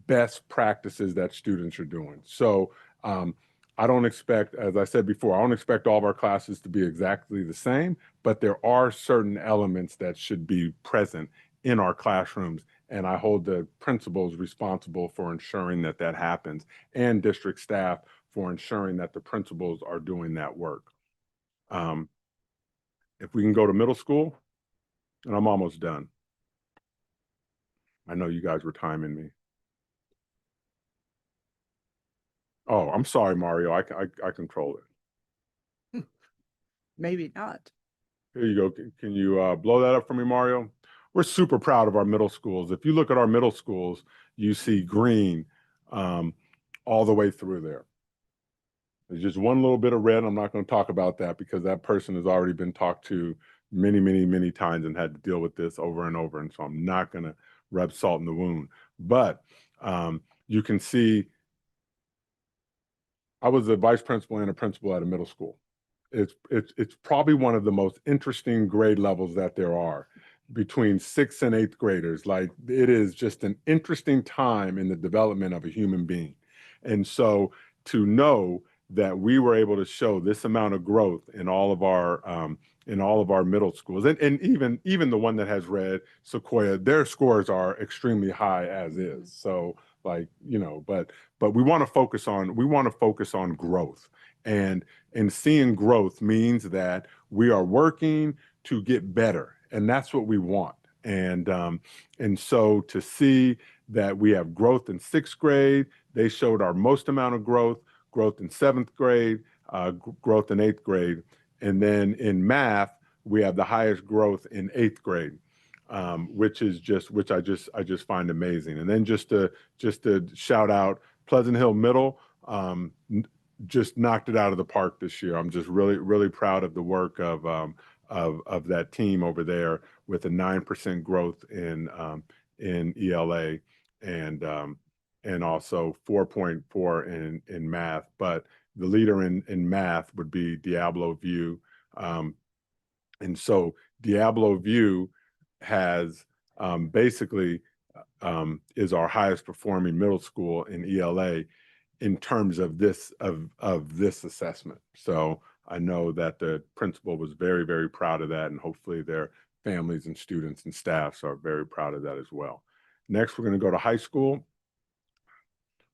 S5: best practices that students are doing. So I don't expect, as I said before, I don't expect all of our classes to be exactly the same, but there are certain elements that should be present in our classrooms. And I hold the principals responsible for ensuring that that happens, and district staff for ensuring that the principals are doing that work. If we can go to middle school, and I'm almost done. I know you guys were timing me. Oh, I'm sorry, Mario. I control it.
S1: Maybe not.
S5: Here you go. Can you blow that up for me, Mario? We're super proud of our middle schools. If you look at our middle schools, you see green all the way through there. There's just one little bit of red. I'm not going to talk about that because that person has already been talked to many, many, many times and had to deal with this over and over. And so I'm not going to rub salt in the wound. But you can see I was a vice principal and a principal at a middle school. It's probably one of the most interesting grade levels that there are between 6th and 8th graders. Like, it is just an interesting time in the development of a human being. And so to know that we were able to show this amount of growth in all of our middle schools, and even the one that has red, Sequoia, their scores are extremely high as is. So but we want to focus on growth, and seeing growth means that we are working to get better, and that's what we want. And so to see that we have growth in 6th grade, they showed our most amount of growth in 7th grade, growth in 8th grade, and then in math we have the highest growth in 8th grade. Which I just find amazing. And then just to shout out Pleasant Hill Middle, just knocked it out of the park this year. I'm just really proud of the work of that team over there, with a 9% growth in ELA, and and also 4.4 in math. But the leader in math would be Diablo View. And so Diablo View has basically is our highest performing middle school in ELA in terms of this this assessment. So I know that the principal was very, very proud of that, and hopefully their families and students and staffs are very proud of that as well. Next, we're going to go to high school.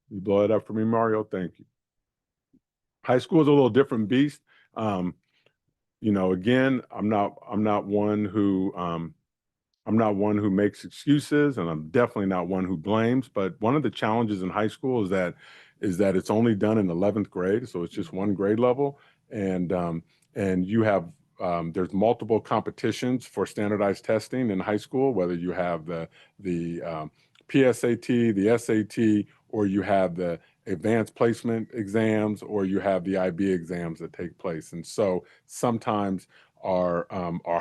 S5: You blow it up for me, Mario. Thank you. High school is a little different beast. You know, again, I'm not one who makes excuses, and I'm definitely not one who blames. But one of the challenges in high school is that it's only done in 11th grade, so it's just one grade level, and you have there's multiple competitions for standardized testing in high school, whether you have the PSAT, the SAT, or you have the advanced placement exams, or you have the IB exams that take place. And so sometimes our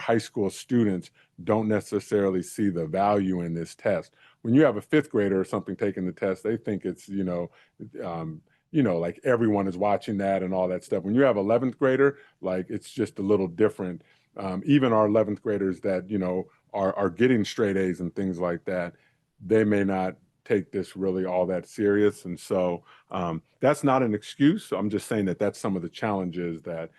S5: high school students don't necessarily see the value in this test. When you have a fifth grader or something taking the test, they think it's, like everyone is watching that and all that stuff. When you have 11th grader, like it's just a little different. Even our 11th graders that, are getting straight A's and things like that, they may not take this really all that serious. And so that's not an excuse. I'm just saying that that's some of the challenges that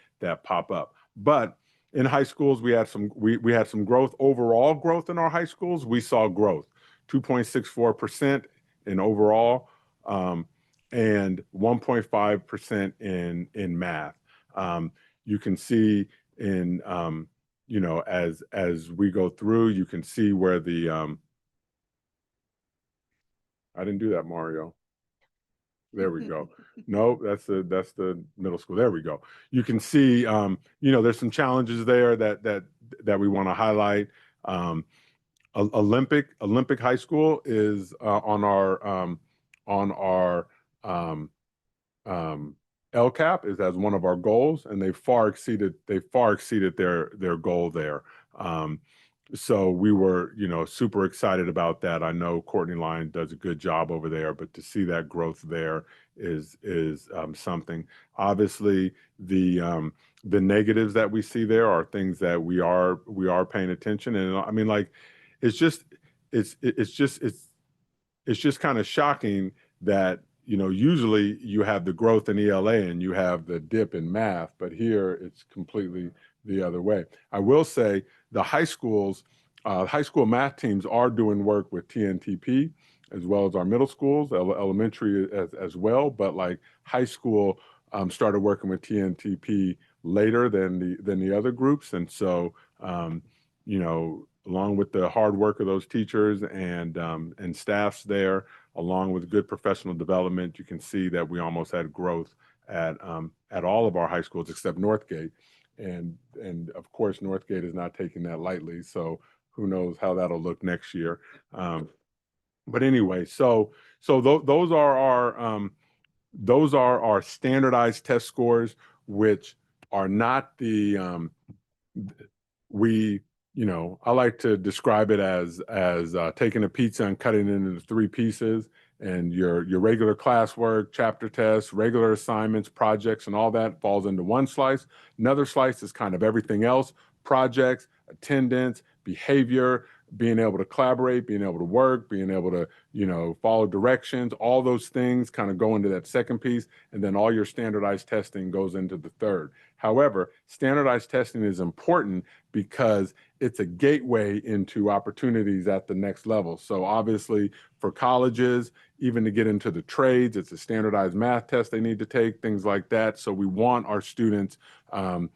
S5: pop up. But in high schools, we had some growth, overall growth in our high schools. We saw growth, 2.64% in overall, and 1.5% in math. You can see in as we go through, you can see where the I didn't do that, Mario. There we go. No, that's the middle school. There we go. You can see, there's some challenges there that we want to highlight. Olympic High School is on our LCAP is as one of our goals, and they far exceeded their goal there. So we were, super excited about that. I know Courtney Lyon does a good job over there, but to see that growth there is something. Obviously, the negatives that we see there are things that we are paying attention. And I mean, like, it's just kind of shocking that, usually you have the growth in ELA and you have the dip in math, but here it's completely the other way. I will say the high school math teams are doing work with TNTP as well as our middle schools, elementary as well. But like high school started working with TNTP later than the other groups, and so along with the hard work of those teachers and staffs there, along with good professional development, you can see that we almost had growth at all of our high schools except Northgate. And of course, Northgate is not taking that lightly. So who knows how that'll look next year. But anyway, so those are our standardized test scores, which are not the I like to describe it as taking a pizza and cutting it into 3 pieces, and your regular classwork, chapter tests, regular assignments, projects, and all that falls into one slice. Another slice is kind of everything else: projects, attendance, behavior, being able to collaborate, being able to work, being able to, follow directions. All those things kind of go into that second piece, and then all your standardized testing goes into the third. However, standardized testing is important because it's a gateway into opportunities at the next level. So obviously for colleges, even to get into the trades, it's a standardized math test they need to take, things like that. So we want our students, doing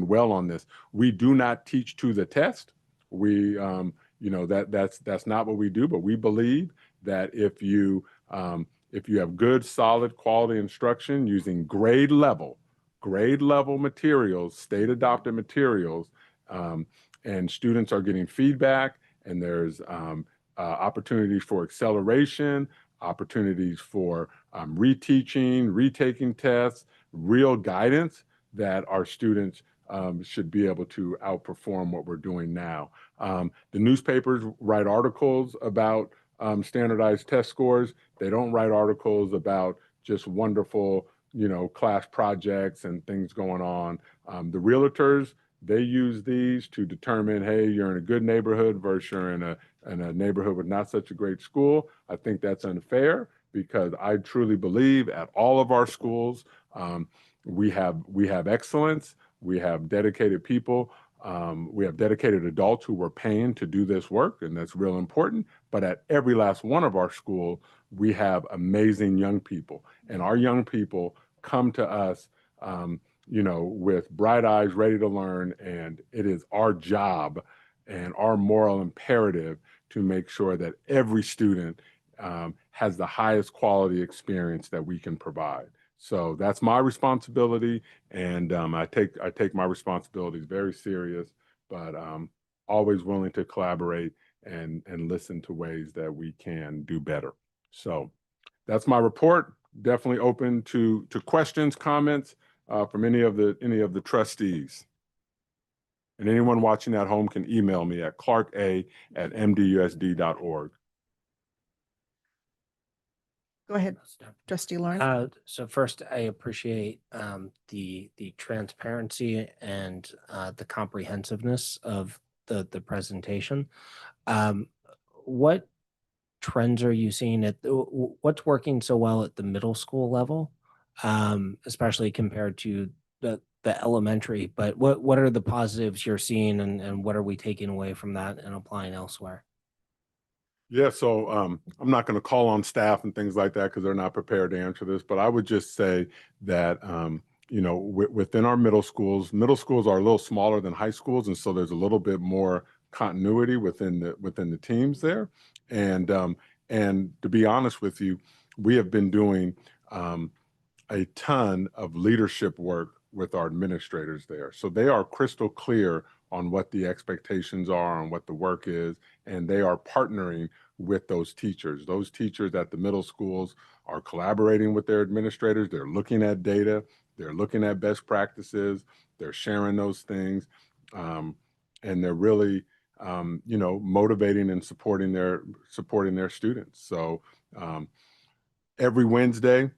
S5: well on this. We do not teach to the test. We, that's not what we do, but we believe that if you have good, solid, quality instruction using grade level materials, state adopted materials, and students are getting feedback, and there's opportunities for acceleration, opportunities for reteaching, retaking tests, real guidance, that our students should be able to outperform what we're doing now. The newspapers write articles about standardized test scores. They don't write articles about just wonderful, class projects and things going on. The realtors, they use these to determine, hey, you're in a good neighborhood versus you're in a neighborhood with not such a great school. I think that's unfair because I truly believe at all of our schools, we have excellence. We have dedicated people. We have dedicated adults who we're paying to do this work, and that's real important. But at every last one of our schools, we have amazing young people, and our young people come to us, with bright eyes, ready to learn, and it is our job and our moral imperative to make sure that every student has the highest quality experience that we can provide. So that's my responsibility, and I take my responsibilities very serious, but always willing to collaborate and listen to ways that we can do better. So that's my report. Definitely open to questions, comments from any of the trustees. And anyone watching at home can email me at clarka@mdusd.org.
S1: Go ahead, Trustee Lawrence.
S2: So first, I appreciate the transparency and the comprehensiveness of the presentation. What trends are you seeing what's working so well at the middle school level, especially compared to the elementary? But what are the positives you're seeing, and what are we taking away from that and applying elsewhere?
S5: Yeah, so I'm not going to call on staff and things like that because they're not prepared to answer this, but I would just say that, within our middle schools are a little smaller than high schools, and so there's a little bit more continuity within the teams there. And to be honest with you, we have been doing a ton of leadership work with our administrators there. So they are crystal clear on what the expectations are, on what the work is, and they are partnering with those teachers. Those teachers at the middle schools are collaborating with their administrators. They're looking at data. They're looking at best practices. They're sharing those things. And they're really, motivating and supporting their students. So every Wednesday,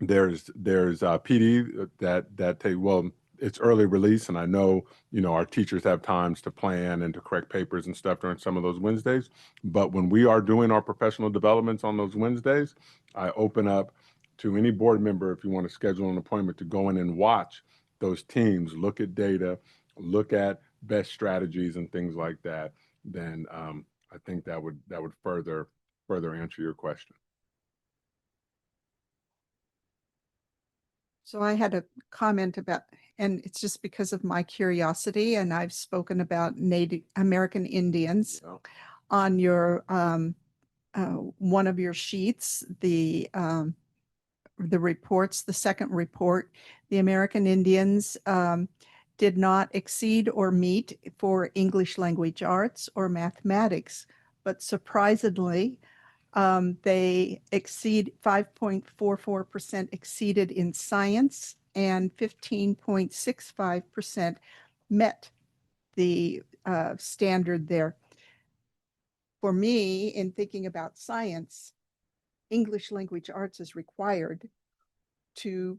S5: there's PD that take, well, it's early release, and I know our teachers have times to plan and to correct papers and stuff during some of those Wednesdays. But when we are doing our professional developments on those Wednesdays, I open up to any board member, if you want to schedule an appointment, to go in and watch those teams, look at data, look at best strategies and things like that. Then I think that would further answer your question.
S1: So I had a comment about, and it's just because of my curiosity, and I've spoken about Native American Indians on your one of your sheets, the reports, the second report. The American Indians did not exceed or meet for English language arts or mathematics, but surprisingly, they exceed 5.44% exceeded in science, and 15.65% met the standard there. For me, in thinking about science, English language arts is required to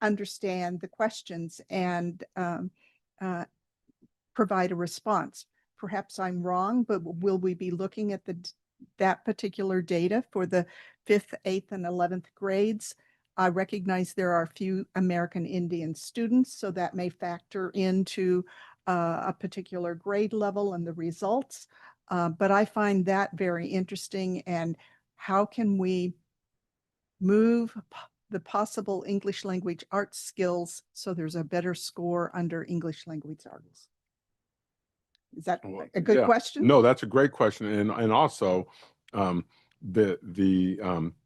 S1: understand the questions and provide a response. Perhaps I'm wrong, but will we be looking at that particular data for the 5th, 8th, and 11th grades? I recognize there are a few American Indian students, so that may factor into a particular grade level and the results. But I find that very interesting. And how can we move the possible English language arts skills so there's a better score under English language arts? Is that a good question?
S5: No, that's a great question. And also the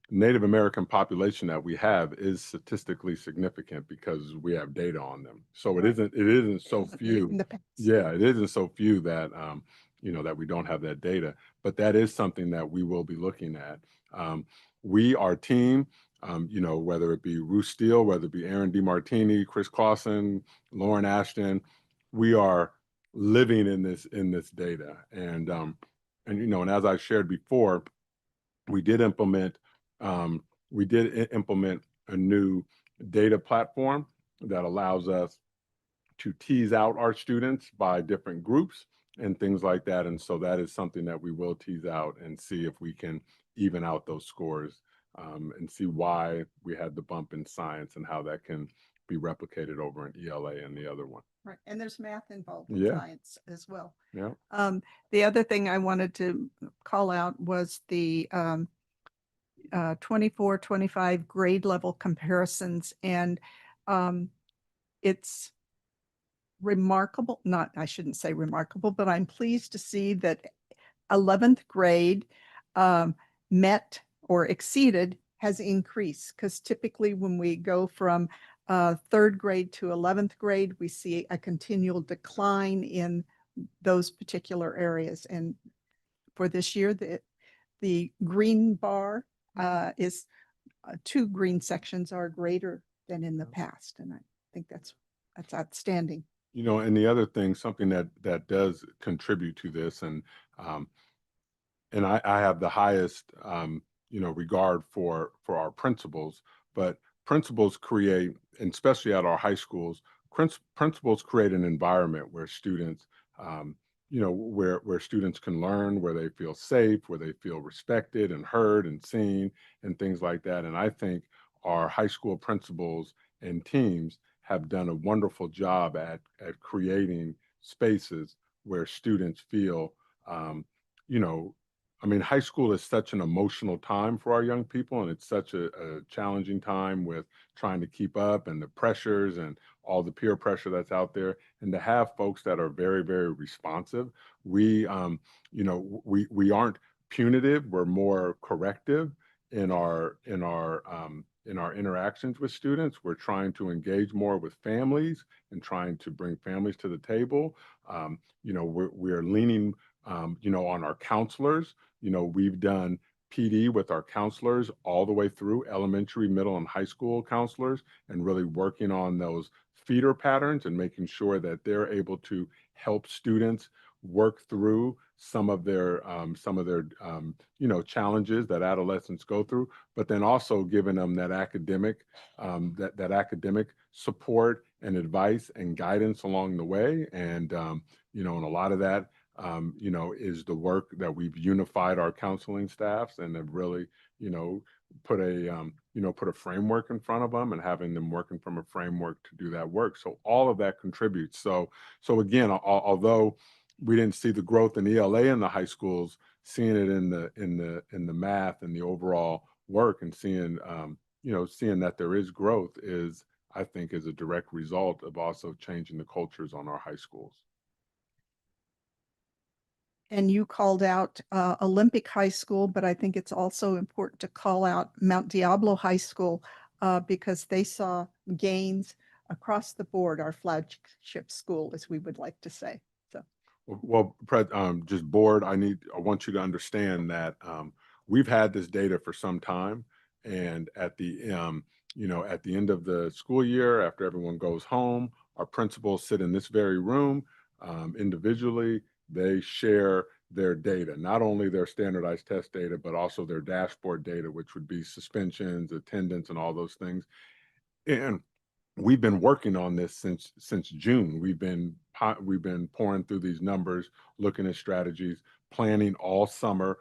S5: Native American population that we have is statistically significant because we have data on them. So it isn't so few. Yeah, it isn't so few that that we don't have that data, but that is something that we will be looking at. Our team, whether it be Ruth Steele, whether it be Aaron DeMartini, Chris Clausen, Lauren Ashton, we are living in this data. And as I shared before, we did implement implement a new data platform that allows us to tease out our students by different groups and things like that. And so that is something that we will tease out and see if we can even out those scores, and see why we had the bump in science and how that can be replicated over in ELA and the other one.
S1: Right. And there's math involved in
S5: Yeah.
S1: science as well.
S5: Yeah.
S1: The other thing I wanted to call out was the 24, 25 grade level comparisons. And it's remarkable, not, I shouldn't say remarkable, but I'm pleased to see that 11th grade met or exceeded has increased, because typically when we go from third grade to 11th grade, we see a continual decline in those particular areas. And for this year, the green bar is two green sections are greater than in the past. And I think that's outstanding.
S5: You know, and the other thing, something that does contribute to this, and I have the highest you know, regard for our principals, but principals create, and especially at our high schools, principals create an environment where students you know, where students can learn, where they feel safe, where they feel respected and heard and seen and things like that. And I think our high school principals and teams have done a wonderful job at creating spaces where students feel you know, I mean, high school is such an emotional time for our young people, and it's such a challenging time with trying to keep up and the pressures and all the peer pressure that's out there. And to have folks that are very, very responsive, we, you know, we aren't punitive. We're more corrective in our interactions with students. We're trying to engage more with families and trying to bring families to the table. You know, we're leaning you know, on our counselors. You know, we've done PD with our counselors all the way through elementary, middle, and high school counselors, and really working on those feeder patterns and making sure that they're able to help students work through some of their you know, challenges that adolescents go through, but then also giving them that academic that academic support and advice and guidance along the way. And you know, and a lot of that you know, is the work that we've unified our counseling staffs and have really, you know, put a you know, put a framework in front of them and having them working from a framework to do that work. So all of that contributes. So again, although we didn't see the growth in ELA in the high schools, seeing it in the math and the overall work, and seeing you know, seeing that there is growth is, I think, is a direct result of also changing the cultures on our high schools.
S1: And you called out Olympic High School, but I think it's also important to call out Mount Diablo High School because they saw gains across the board, our flagship school, as we would like to say. So,
S5: well, just board, I want you to understand that we've had this data for some time, and at the you know, at the end of the school year, after everyone goes home, our principals sit in this very room individually. They share their data, not only their standardized test data, but also their dashboard data, which would be suspensions, attendance, and all those things. And we've been working on this since June. We've been pouring through these numbers, looking at strategies, planning all summer,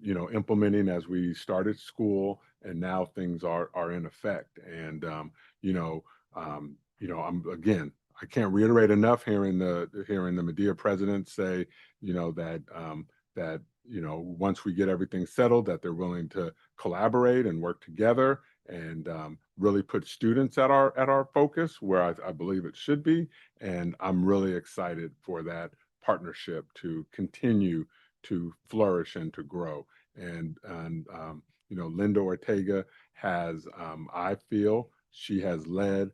S5: you know, implementing as we started school, and now things are in effect. And you know, I can't reiterate enough hearing the Medea president say, you know, that you know, once we get everything settled, that they're willing to collaborate and work together and really put students at our focus where I believe it should be. And I'm really excited for that partnership to continue to flourish and to grow. And you know, Linda Ortega has, I feel she has led,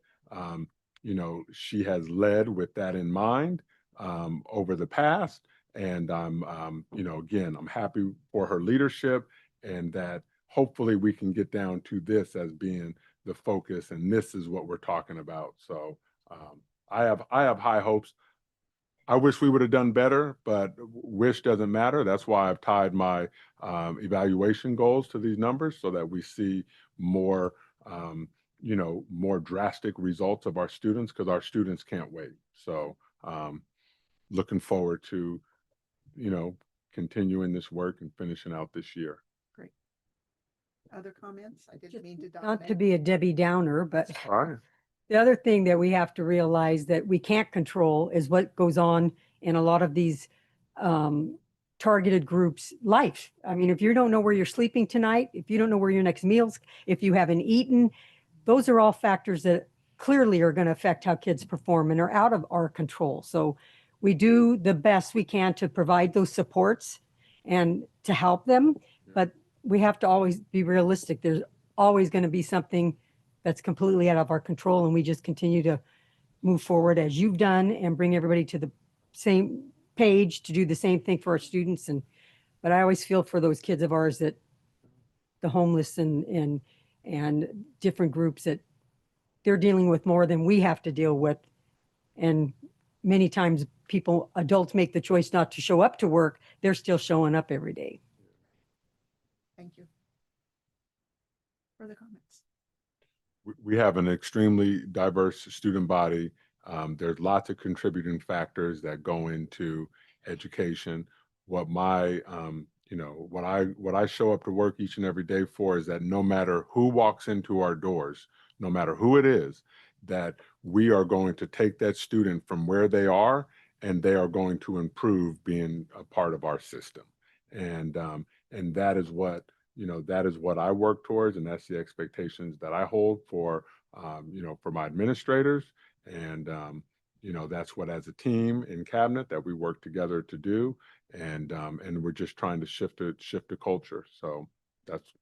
S5: you know, she has led with that in mind over the past. And I'm, you know, again, I'm happy for her leadership, and that hopefully we can get down to this as being the focus, and this is what we're talking about. So I have high hopes. I wish we would have done better, but wish doesn't matter. That's why I've tied my evaluation goals to these numbers so that we see more, more drastic results of our students, because our students can't wait. So looking forward to, continuing this work and finishing out this year.
S1: Great. Other comments? I didn't mean to
S3: Not to
S1: dominate.
S3: be a Debbie Downer, but
S5: All right.
S3: the other thing that we have to realize that we can't control is what goes on in a lot of these targeted groups' life. I mean, if you don't know where you're sleeping tonight, if you don't know where your next meal's, if you haven't eaten, those are all factors that clearly are going to affect how kids perform and are out of our control. So we do the best we can to provide those supports and to help them, but we have to always be realistic. There's always going to be something that's completely out of our control, and we just continue to move forward as you've done and bring everybody to the same page to do the same thing for our students. But I always feel for those kids of ours, that the homeless and different groups, that they're dealing with more than we have to deal with. And many times adults make the choice not to show up to work. They're still showing up every day.
S1: Thank you. Further comments?
S5: We have an extremely diverse student body. There's lots of contributing factors that go into education. What I show up to work each and every day for is that no matter who walks into our doors, no matter who it is, that we are going to take that student from where they are, and they are going to improve being a part of our system. And that is what I work towards, and that's the expectations that I hold for my administrators. And that's what, as a team in cabinet, that we work together to do. And we're just trying to shift the culture. So that's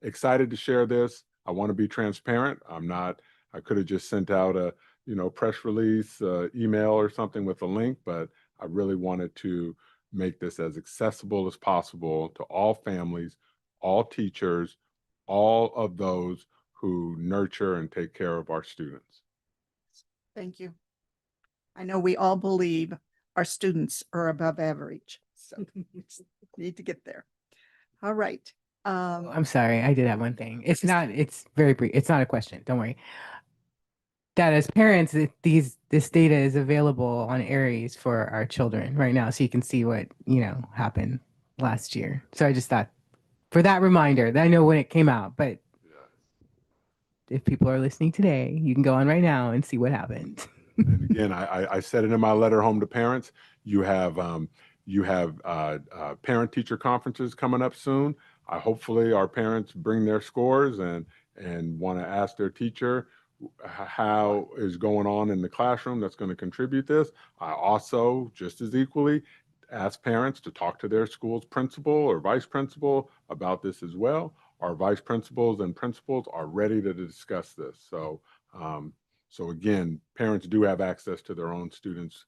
S5: excited to share this. I want to be transparent. I could have just sent out a press release, email or something with a link, but I really wanted to make this as accessible as possible to all families, all teachers, all of those who nurture and take care of our students.
S1: Thank you. I know we all believe our students are above average, so need to get there. All right.
S6: I'm sorry, I did have one thing. It's very brief. It's not a question. Don't worry. That as parents, this data is available on Aries for our children right now, so you can see what happened last year. So I just thought, for that reminder, that I know when it came out, but if people are listening today, you can go on right now and see what happened.
S5: And again, I said it in my letter home to parents. You have parent-teacher conferences coming up soon. Hopefully our parents bring their scores and want to ask their teacher how is going on in the classroom that's going to contribute this. I also, just as equally, ask parents to talk to their school's principal or vice principal about this as well. Our vice principals and principals are ready to discuss this. So again, parents do have access to their own students'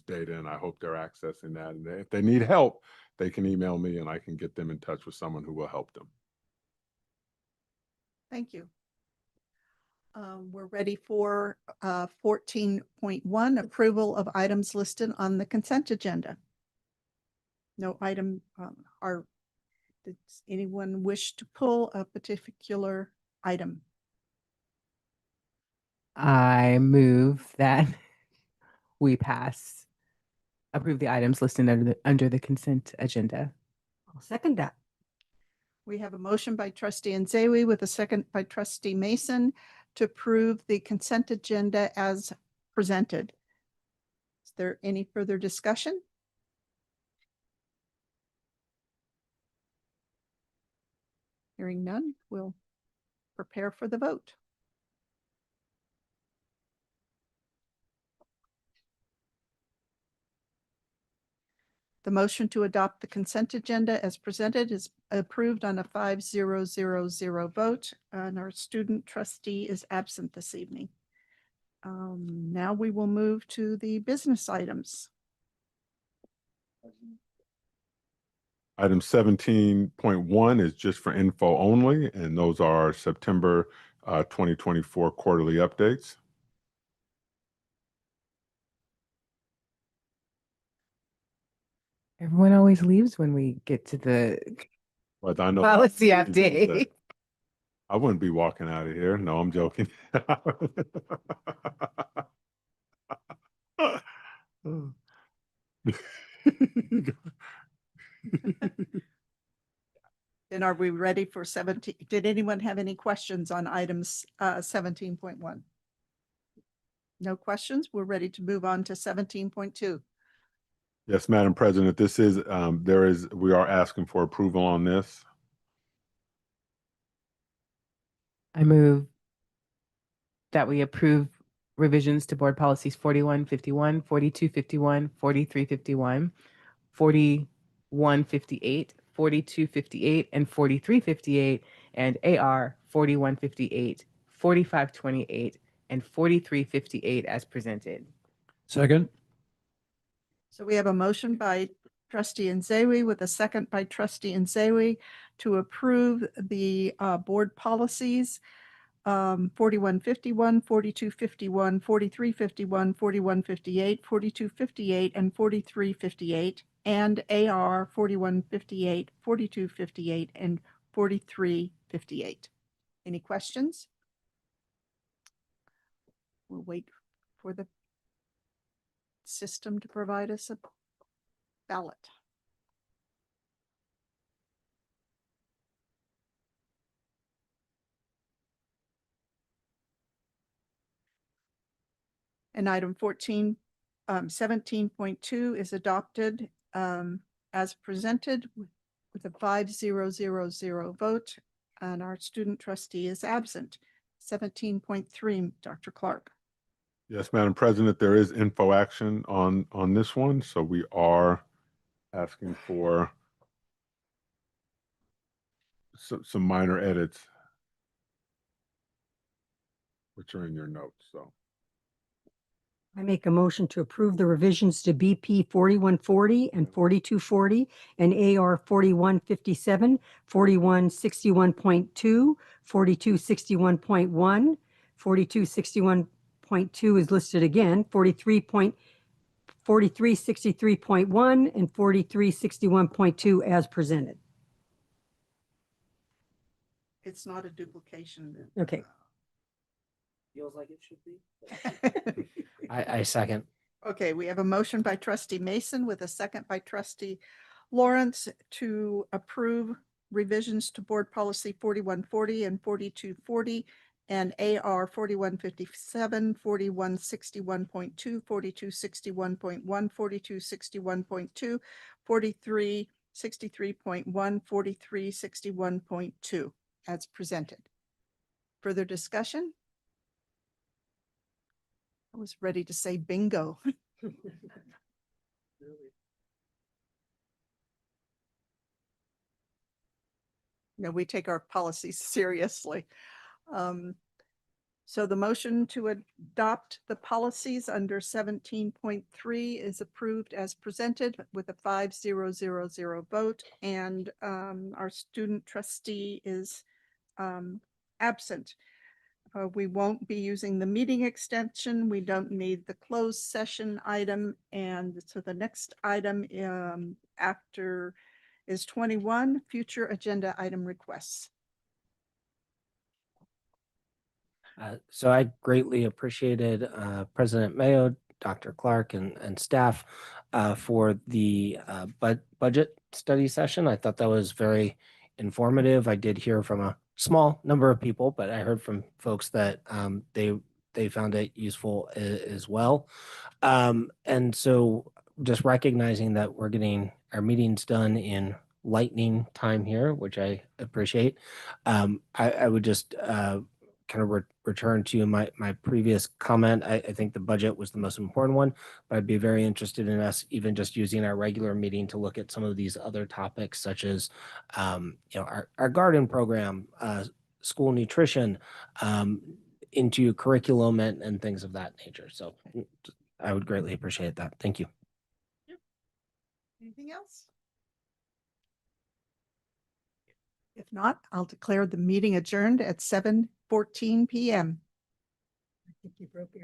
S5: data, and I hope they're accessing that. And if they need help, they can email me and I can get them in touch with someone who will help them.
S1: Thank you. We're ready for 14.1, approval of items listed on the consent agenda. No item does anyone wish to pull a particular item?
S6: I move that we approve the items listed under the consent agenda.
S3: I'll second that.
S1: We have a motion by trustee Nzewi with a second by trustee Mason to approve the consent agenda as presented. Is there any further discussion? Hearing none, we'll prepare for the vote. The motion to adopt the consent agenda as presented is approved on a 5-0-0-0 vote, and our student trustee is absent this evening. Now we will move to the business items.
S5: Item 17.1 is just for info only, and those are September 2024 quarterly updates.
S6: Everyone always leaves when we get to the
S5: But I know
S6: policy update.
S5: I wouldn't be walking out of here. No, I'm joking.
S1: Then are we ready for 17? Did anyone have any questions on items 17.1? No questions? We're ready to move on to 17.2.
S5: Yes, Madam President, this is, we are asking for approval on this.
S6: I move that we approve revisions to board policies 4151, 4251, 4351, 4158, 4258, and 4358, and AR 4158, 4528, and 4358 as presented.
S4: Second.
S1: So we have a motion by trustee Nzewi with a second by trustee Nzewi to approve the board policies 4151, 4251, 4351, 4158, 4258, and 4358, and AR 4158, 4258, and 4358. Any questions? We'll wait for the system to provide us a ballot. And item 17.2 is adopted as presented with a 5-0-0-0 vote, and our student trustee is absent. 17.3, Dr. Clark.
S5: Yes, Madam President, there is info action on this one, so we are asking for some minor edits, which are in your notes. So
S3: I make a motion to approve the revisions to BP 4140 and 4240 and AR 4157, 4161.2, 4261.1, 4261.2 is listed again, 4363.1, and 4361.2 as presented.
S1: It's not a duplication.
S3: Okay.
S2: Feels like it should be. I second.
S1: Okay, we have a motion by trustee Mason with a second by trustee Lawrence to approve revisions to board policy 4140 and 4240 and AR 4157, 4161.2, 4261.1, 4261.2, 4363.1, 4361.2 as presented. Further discussion? I was ready to say bingo. No, we take our policies seriously. So the motion to adopt the policies under 17.3 is approved as presented with a 5-0-0-0 vote, and our student trustee is absent. We won't be using the meeting extension. We don't need the closed session item. And so the next item after is 21, future agenda item requests.
S2: So I greatly appreciated President Mayo, Dr. Clark, and staff for the budget study session. I thought that was very informative. I did hear from a small number of people, but I heard from folks that they found it useful as well. And so just recognizing that we're getting our meetings done in lightning time here, which I appreciate. I would just kind of return to my previous comment. I think the budget was the most important one, but I'd be very interested in us even just using our regular meeting to look at some of these other topics, such as our garden program, school nutrition, into curriculum and things of that nature. So I would greatly appreciate that. Thank you.
S1: Anything else? If not, I'll declare the meeting adjourned at 7:14 p.m.
S3: I think you broke your